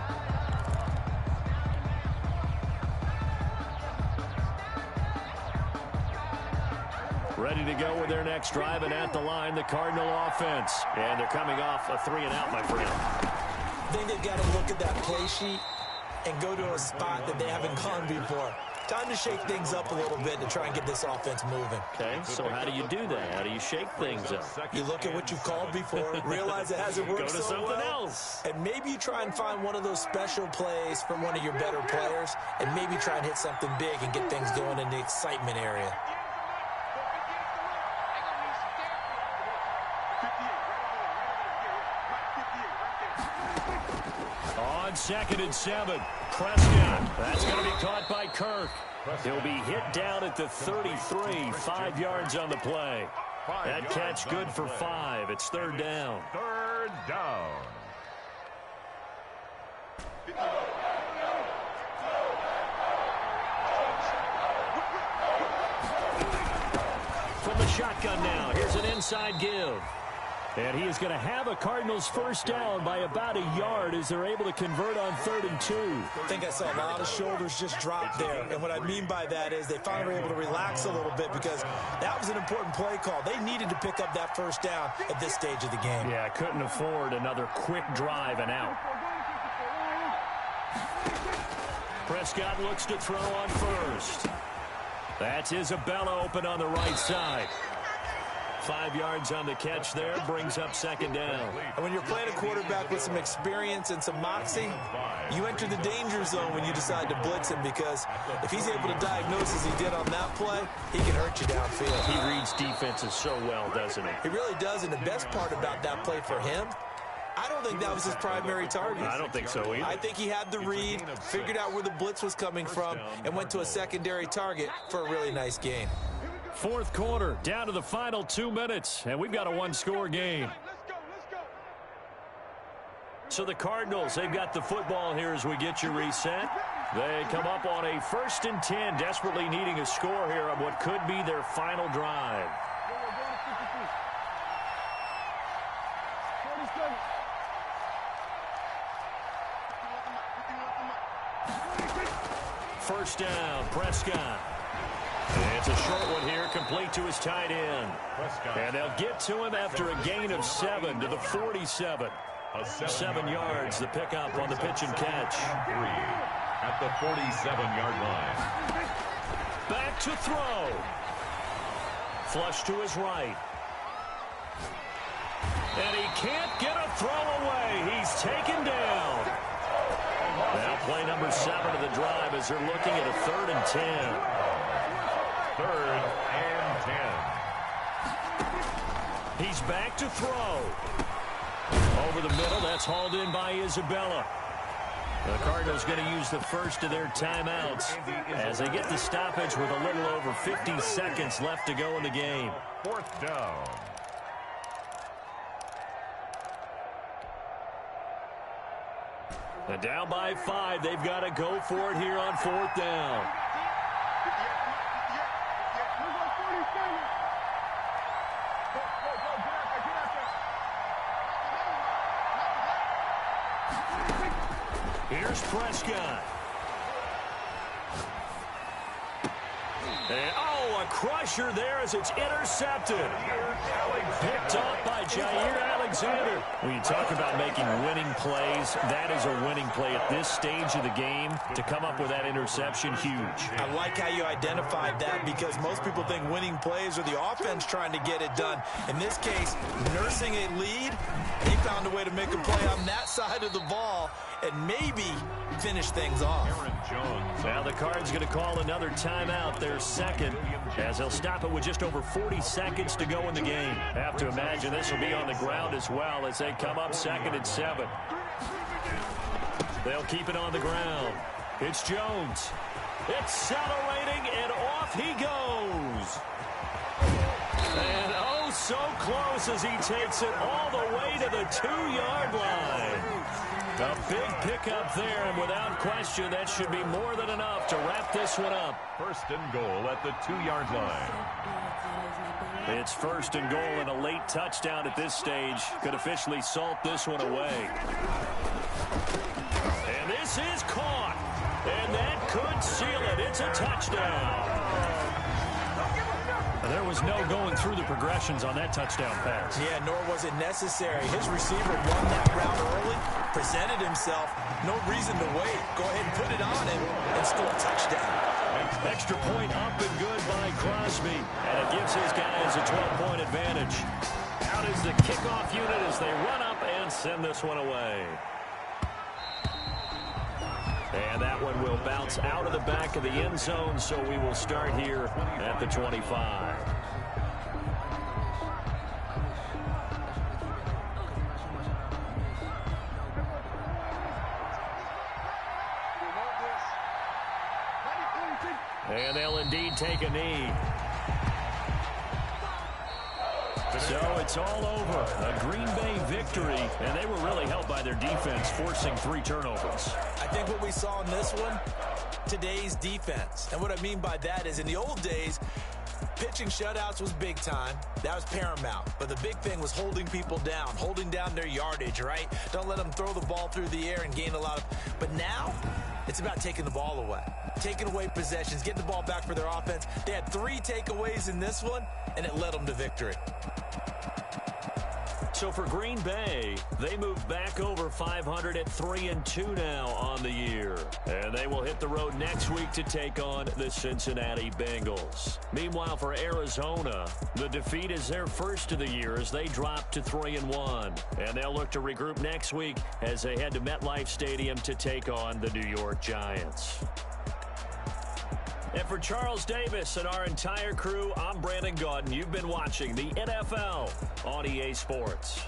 Ready to go with their next drive, and at the line, the Cardinal offense. And they're coming off a 3-and-out, my friend. I think they've got to look at that play sheet and go to a spot that they haven't gone before. Time to shake things up a little bit to try and get this offense moving. Okay, so how do you do that? How do you shake things up? You look at what you've called before, realize it hasn't worked Go to so something well, else. and maybe you try and find one of those special plays from one of your better players, and maybe try and hit something big and get things going in the excitement area. On 2nd and 7, Prescott. That's going to be caught by Kirk. He'll be hit down at the 33, 5 yards on the play. That catch good for 5. It's 3rd down. 3rd down. From the shotgun now, here's an inside give. And he is going to have a Cardinals first down by about a yard as they're able to convert on 3rd and 2. I think I saw a lot of shoulders just drop there. And what I mean by that is they finally were able to relax a little bit because that was an important play call. They needed to pick up that first down at this stage of the game. Yeah, couldn't afford another quick drive and out. Prescott looks to throw on first. That's Isabella open on the right side. 5 yards on the catch there, brings up 2nd down. And when you're playing a quarterback with some experience and some moxie, you enter the danger zone when you decide to blitz him because if he's able to diagnose as he did on that play, he can hurt you downfield. He reads defenses so well, doesn't he? He really does, and the best part about that play for him, I don't think that was his primary target. I don't think so either. I think he had the read, figured out where the blitz was coming from, and went to a secondary target for a really nice gain. 4th quarter, down to the final 2 minutes, and we've got a 1-score game. So the Cardinals, they've got the football here as we get you reset. They come up on a 1st and 10, desperately needing a score here on what could be their final drive. First down, Prescott. It's a short one here, complete to his tight end. And they'll get to him after a gain of 7 to the 47. 7 yards, the pickup on the pitch and catch. 3 at the 47-yard line. Back to throw. Flush to his right. And he can't get a throw away. He's taken down. Now play number 7 of the drive as they're looking at a 3rd and 10. 3rd and 10. He's back to throw. Over the middle, that's hauled in by Isabella. The Cardinals going to use the first of their timeouts as they get the stoppage with a little over 50 seconds left to go in the game. 4th down. And down by 5, they've got to go for it here on 4th down. Here's Prescott. And, a crusher there as it's intercepted. Picked off by Jair Alexander. When you talk about making winning plays, that is a winning play at this stage of the game. To come up with that interception, huge. I like how you identified that because most people think winning plays are the offense trying to get it done. In this case, nursing a lead, he found a way to make a play on that side of the ball and maybe finish things off. Now the Cards going to call another timeout, their second, as they'll stop it with just over 40 seconds to go in the game. Have to imagine this will be on the ground as well as they come up 2nd and 7. They'll keep it on the ground. It's Jones. Accelerating, and off he goes. And oh, so close as he takes it all the way to the 2-yard line. A big pickup there, and without question, that should be more than enough to wrap this one up. 1st and goal at the 2-yard line. It's 1st and goal, and a late touchdown at this stage could officially salt this one away. And this is caught, and that could seal it. It's a touchdown. There was no going through the progressions on that touchdown pass. Yeah, nor was it necessary. His receiver won that route early, presented himself. No reason to wait. Go ahead and put it on him and score a touchdown. Extra point up and good by Crosby, and it gives his guys a 12-point advantage. Out is the kickoff unit as they run up and send this one away. And that one will bounce out of the back of the end zone, so we will start here at the 25. And they'll indeed take a knee. So it's all over. A Green Bay victory, and they were really helped by their defense, forcing 3 turnovers. I think what we saw in this one, today's defense. And what I mean by that is in the old days, pitching shutouts was big time. That was paramount. But the big thing was holding people down, holding down their yardage, right? Don't let them throw the ball through the air and gain a lot of... But now, it's about taking the ball away. Taking away possessions, getting the ball back for their offense. They had 3 takeaways in this one, and it led them to victory. So for Green Bay, they move back over 500 at 3-2 now on the year. And they will hit the road next week to take on the Cincinnati Bengals. Meanwhile, for Arizona, the defeat is their first of the year as they drop to 3-1. And they'll look to regroup next week as they head to MetLife Stadium to take on the New York Giants. And for Charles Davis and our entire crew, I'm Brandon Gaudin. You've been watching the NFL on EA Sports.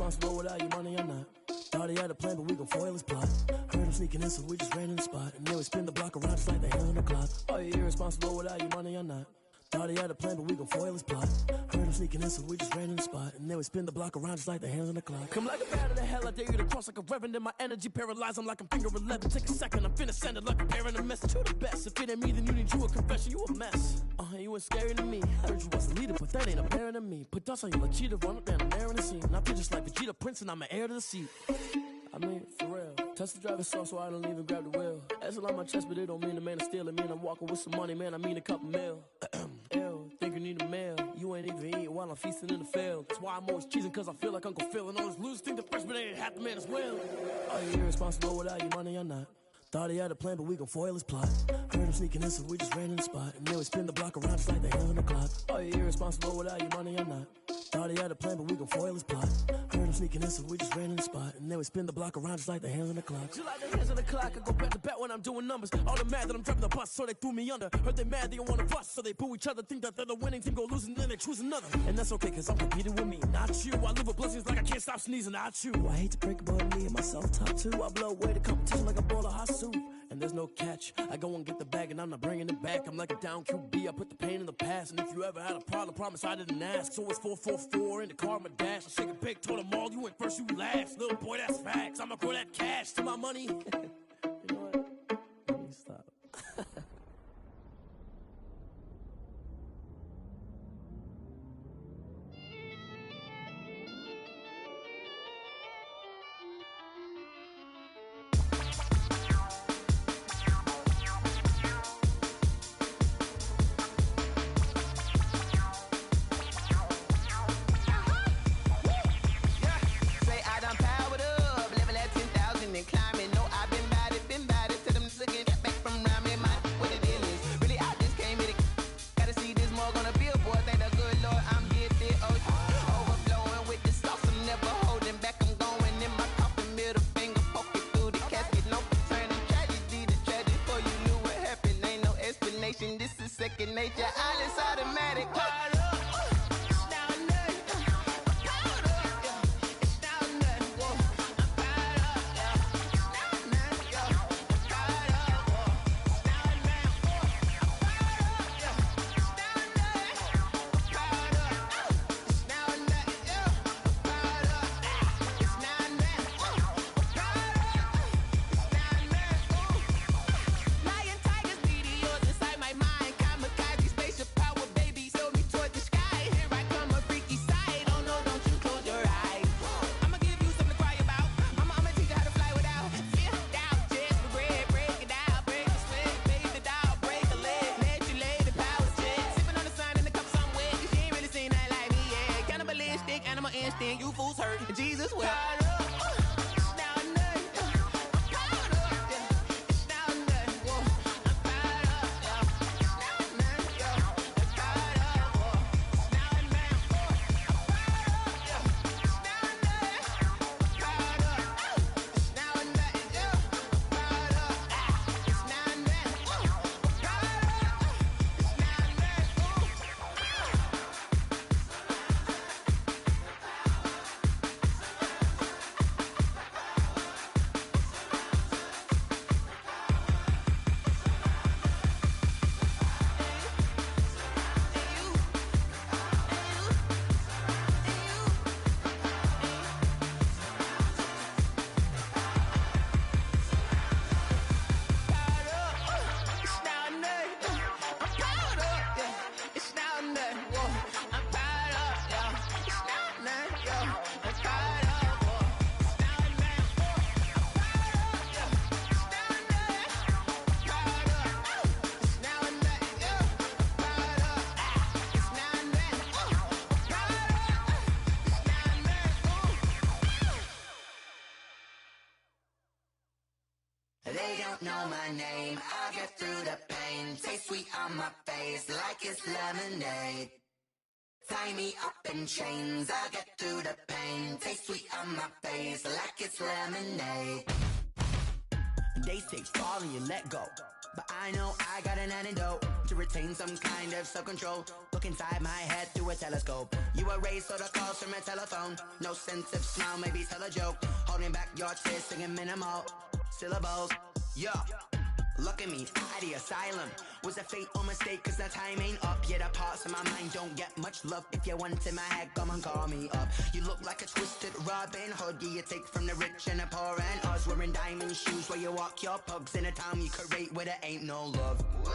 Irresponsible without your money or not. Thought he had a plan, but we gon' foil his plot. Heard him sneaking in, so we just ran in the spot. And then we spin the block around just like the hand on the clock. Are you irresponsible without your money or not? Thought he had a plan, but we gon' foil his plot. Heard him sneaking in, so we just ran in the spot. And then we spin the block around just like the hands on the clock. Come like a bat of the hell, I dare you to cross like a reverend. In my energy paralyzed, I'm like I'm finger 11. Take a second, I'm finna send it like I'm bearing a message to the best. If it ain't me, then you need you a confession, you a mess. You ain't scary to me. Heard you was a leader, but that ain't apparent to me. Put dust on you like cheetah, run up down the air in the scene. Now I just like Vegeta Prince and I'm an heir to the seat. I mean, for real. Touch the driver's sauce so I don't even grab the wheel. That's on my chest, but it don't mean the man is stealing. Man, I'm walking with some money, man, I mean a couple mil. Ew, think you need a meal. You ain't even eating while I'm feasting in the field. That's why I'm always cheesing, cause I feel like Uncle Phil. And all those losers think the freshman ain't half the man as well. Are you irresponsible without your money or not? Thought he had a plan, but we gon' foil his plot. Heard him sneaking in, so we just ran in the spot. And then we spin the block around just like the hands on the clock. Are you irresponsible without your money or not? Thought he had a plan, but we gon' foil his plot. Heard him sneaking in, so we just ran in the spot. And then we spin the block around just like the hands on the clock. Just like the hands on the clock, I go back to back when I'm doing numbers. All the mad that I'm driving the bus, so they threw me under. Heard they mad, they don't wanna bust, so they boo each other. Think that they're the winning team, go losing, then they choose another. And that's okay, cause I'm competing with me, not you. I live with blessings like I can't stop sneezing, not you. I hate to break about me and myself, top two. I blow away the competition like a bowl of hot soup. And there's no catch. I go and get the bag and I'm not bringing it back. I'm like a down QB, I put the pain in the past. And if you ever had a problem, promise I didn't ask. So it's 4-4-4 in the car, my dash. I shake a big, told them all, you went first, you last. Little boy, that's facts. I'ma grow that cash to my money. You know what? Let me stop. You fools hurt. Jesus will. They don't know my name, I'll get through the pain. Taste sweet on my face like it's lemonade. Tie me up in chains, I'll get through the pain. Taste sweet on my face like it's lemonade. They say fall and you let go, but I know I got an antidote to retain some kind of self-control. Look inside my head through a telescope. You erase all the calls from a telephone. No sense of smile, maybe tell a joke. Holding back your tears, singing minimal syllables. Yeah, look at me, at the asylum. Was a fatal mistake cause the time ain't up. Yet the parts of my mind don't get much love. If you want in my head, come and call me up. You look like a twisted Robin Hood. Yeah, you take from the rich and the poor and us. Wearing diamond shoes where you walk your pugs in a town you could rate where there ain't no love. Where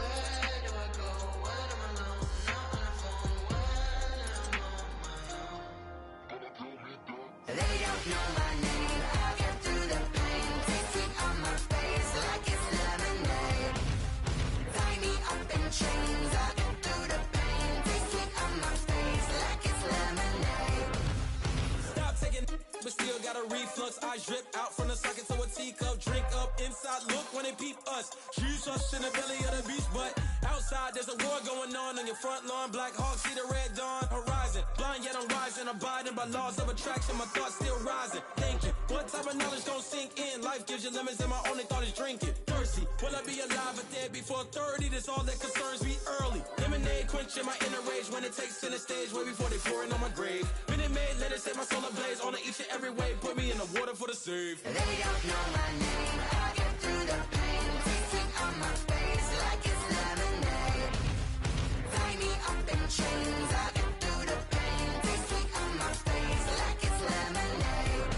do I go? When I'm alone? Not on the phone. When I'm on my own. They don't know my name. I'll get through the pain. Taste sweet on my face like it's lemonade. Tie me up in chains. I'll get through the pain. Taste sweet on my face like it's lemonade. Stop taking but still got a reflux. I drip out from the socket to a teacup, drink up inside. Look when they peep us. She's us in the belly of the beach, but outside there's a war going on your front lawn. Black Hawk, see the red dawn horizon. Blind yet I'm rising, abiding by laws of attraction. My thoughts still rising, thinking what type of knowledge don't sink in. Life gives you lemons and my only thought is drinking. Thirsty, will I be alive or dead before 30? That's all that concerns me early. Lemonade quenching my inner rage when it takes center stage, way before they pour it on my grave. Minute Maid, let it set my soul ablaze on each and every way. Put me in the water for the save. They don't know my name. I get through the pain. Tasting on my face like it's lemonade. Tie me up in chains. I get through the pain. Tasting on my face like it's lemonade.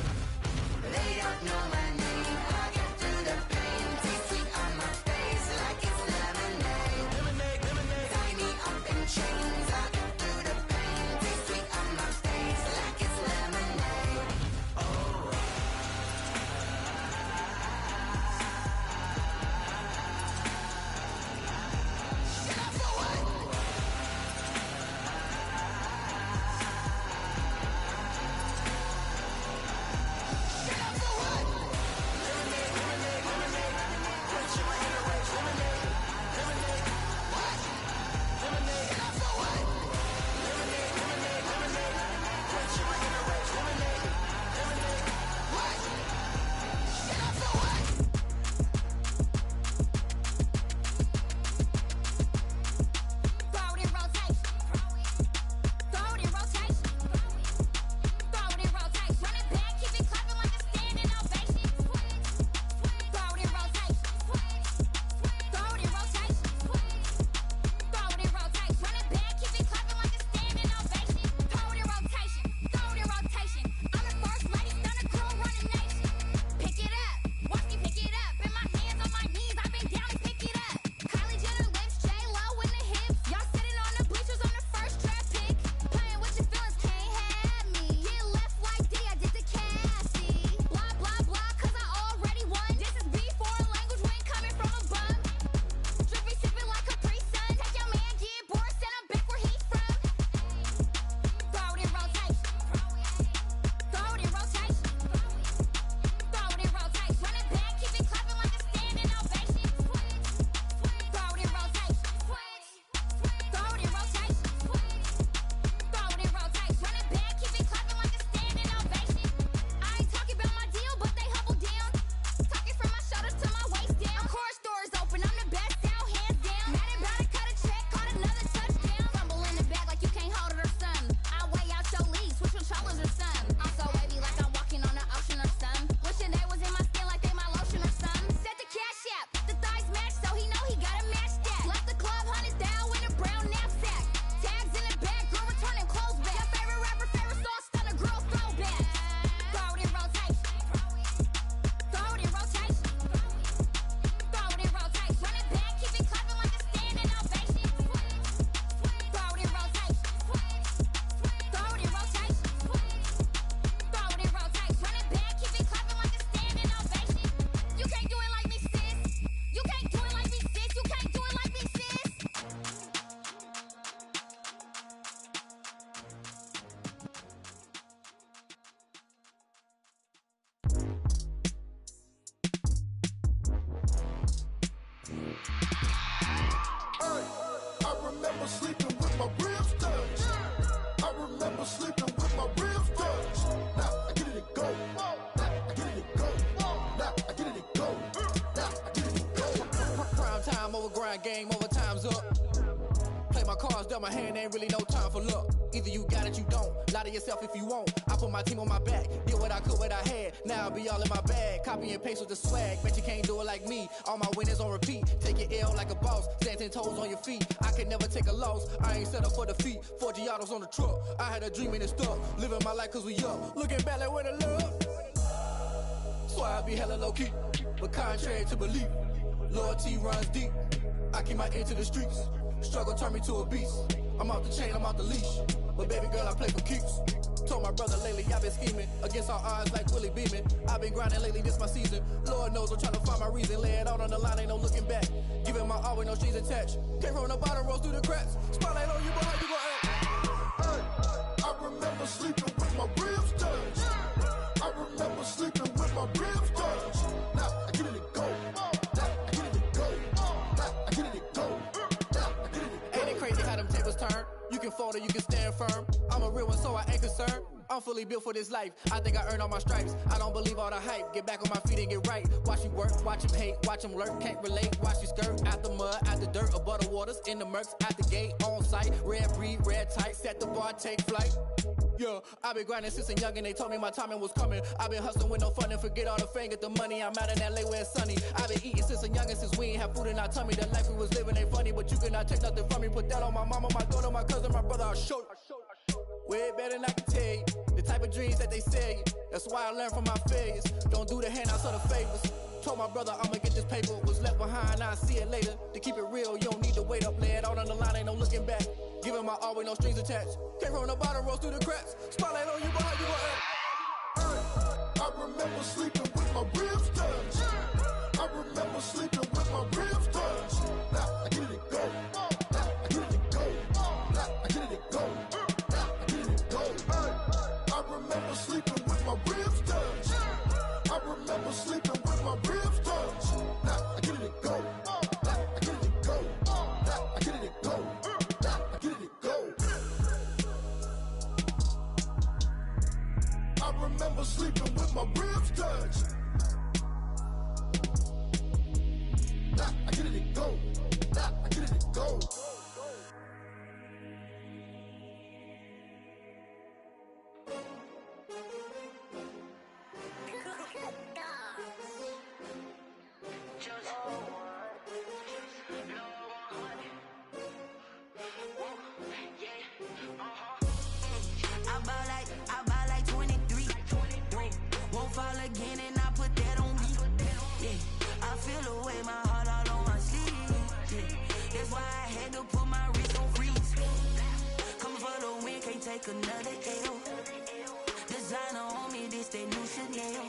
They don't know my name. I get through the pain. Tasting on my face like it's lemonade. Lemonade, lemonade. Tie me up in chains. I get through the pain. Tasting on my face like it's lemonade. Oh. Game over, time's up. Play my cards, dealt my hand, ain't really no time for luck. Either you got it, you don't. Lie to yourself if you won't. I put my team on my back, did what I could, what I had. Now I'll be all in my bag, copy and paste with the swag. Bet you can't do it like me. All my winners on repeat. Take your L like a boss, stand 10 toes on your feet. I can never take a loss, I ain't set up for defeat. 4 Giottos on the truck, I had a dream and it's stuck. Living my life cause we up, looking back like where the love. So I be hella low key, but contrary to belief, loyalty runs deep. I keep my ear to the streets. Struggle turned me to a beast. I'm off the chain, I'm off the leash. But baby girl, I play for keeps. Told my brother lately, I've been scheming against all odds like Willie Beeman. I've been grinding lately, this my season. Lord knows I'm trying to find my reason. Lay it out on the line, ain't no looking back. Giving my all with no strings attached. Came from the bottom, rose through the cracks. Spotlight on you, but how you gon' act? Hey, I remember sleeping with my ribs touched. blindfolded, you can stand firm. I'm a real one, so I ain't concerned. I'm fully built for this life. I think I earned all my stripes. I don't believe all the hype. Get back on my feet and get right. Watch you work, watch him hate, watch him lurk. Can't relate, watch you skirt. Out the mud, out the dirt, above the waters, in the murks, out the gate, on site. Red breed, red tight, set the bar, take flight. Yeah, I been grinding since a youngin'. They told me my timing was coming. I been hustling with no fun and forget all the fame, get the money. I'm out in LA where it's sunny. I been eating since a youngin', since we ain't have food in our tummy. The life we was living ain't funny, but you cannot take nothing from me. Put that on my mama, my daughter, my cousin, my brother. I'll show you. Way better than I can tell you. The type of dreams that they sell you. That's why I learned from my failures. Don't do the handouts or the favors. Told my brother I'ma get this paper. Was left behind, I'll see it later. To keep it real, you don't need to wait up. Lay it out on the line, ain't no looking back. Giving my all with no strings attached. Came from the bottom, rose through the cracks. Spotlight on you, but how you gon' act? I remember sleeping with my ribs touched. I remember sleeping with my ribs touched. Now I get it go. Now I get it go. Now I get it go. Now I get it go. I remember sleeping with my ribs touched. I remember sleeping with my ribs touched. Now I get it go. Now I get it go. Now I get it go. Now I get it go. I remember sleeping with my ribs touched. Nah, I get it go. Nah, I get it go. I buy like 23. Won't fall again and I put that on me. Yeah, I feel the way my heart all on my sleeve. Yeah, that's why I had to put my wrist on freeze. Coming for the win, can't take another L. Designer on me, this that new Chanel.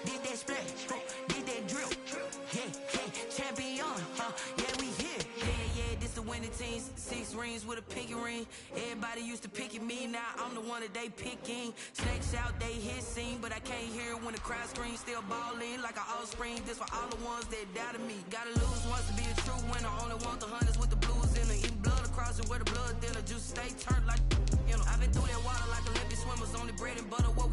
Did that splash, did that drill. Yeah, champion, yeah, we here. Yeah, this the winning teams. 6 rings with a pinky ring. Everybody used to pick at me, now I'm the one that they picking. Snakes out, they hit scene, but I can't hear it when the crowd screams. Still ballin' like an offspring. This for all the ones that doubted me. Gotta lose once to be a true winner. Only want the hunters with the blues in it. Eating blood across it where the blood thinner. Juice stay turned like, you know. I've been through that water like Olympic swimmers. Only bread and butter, what we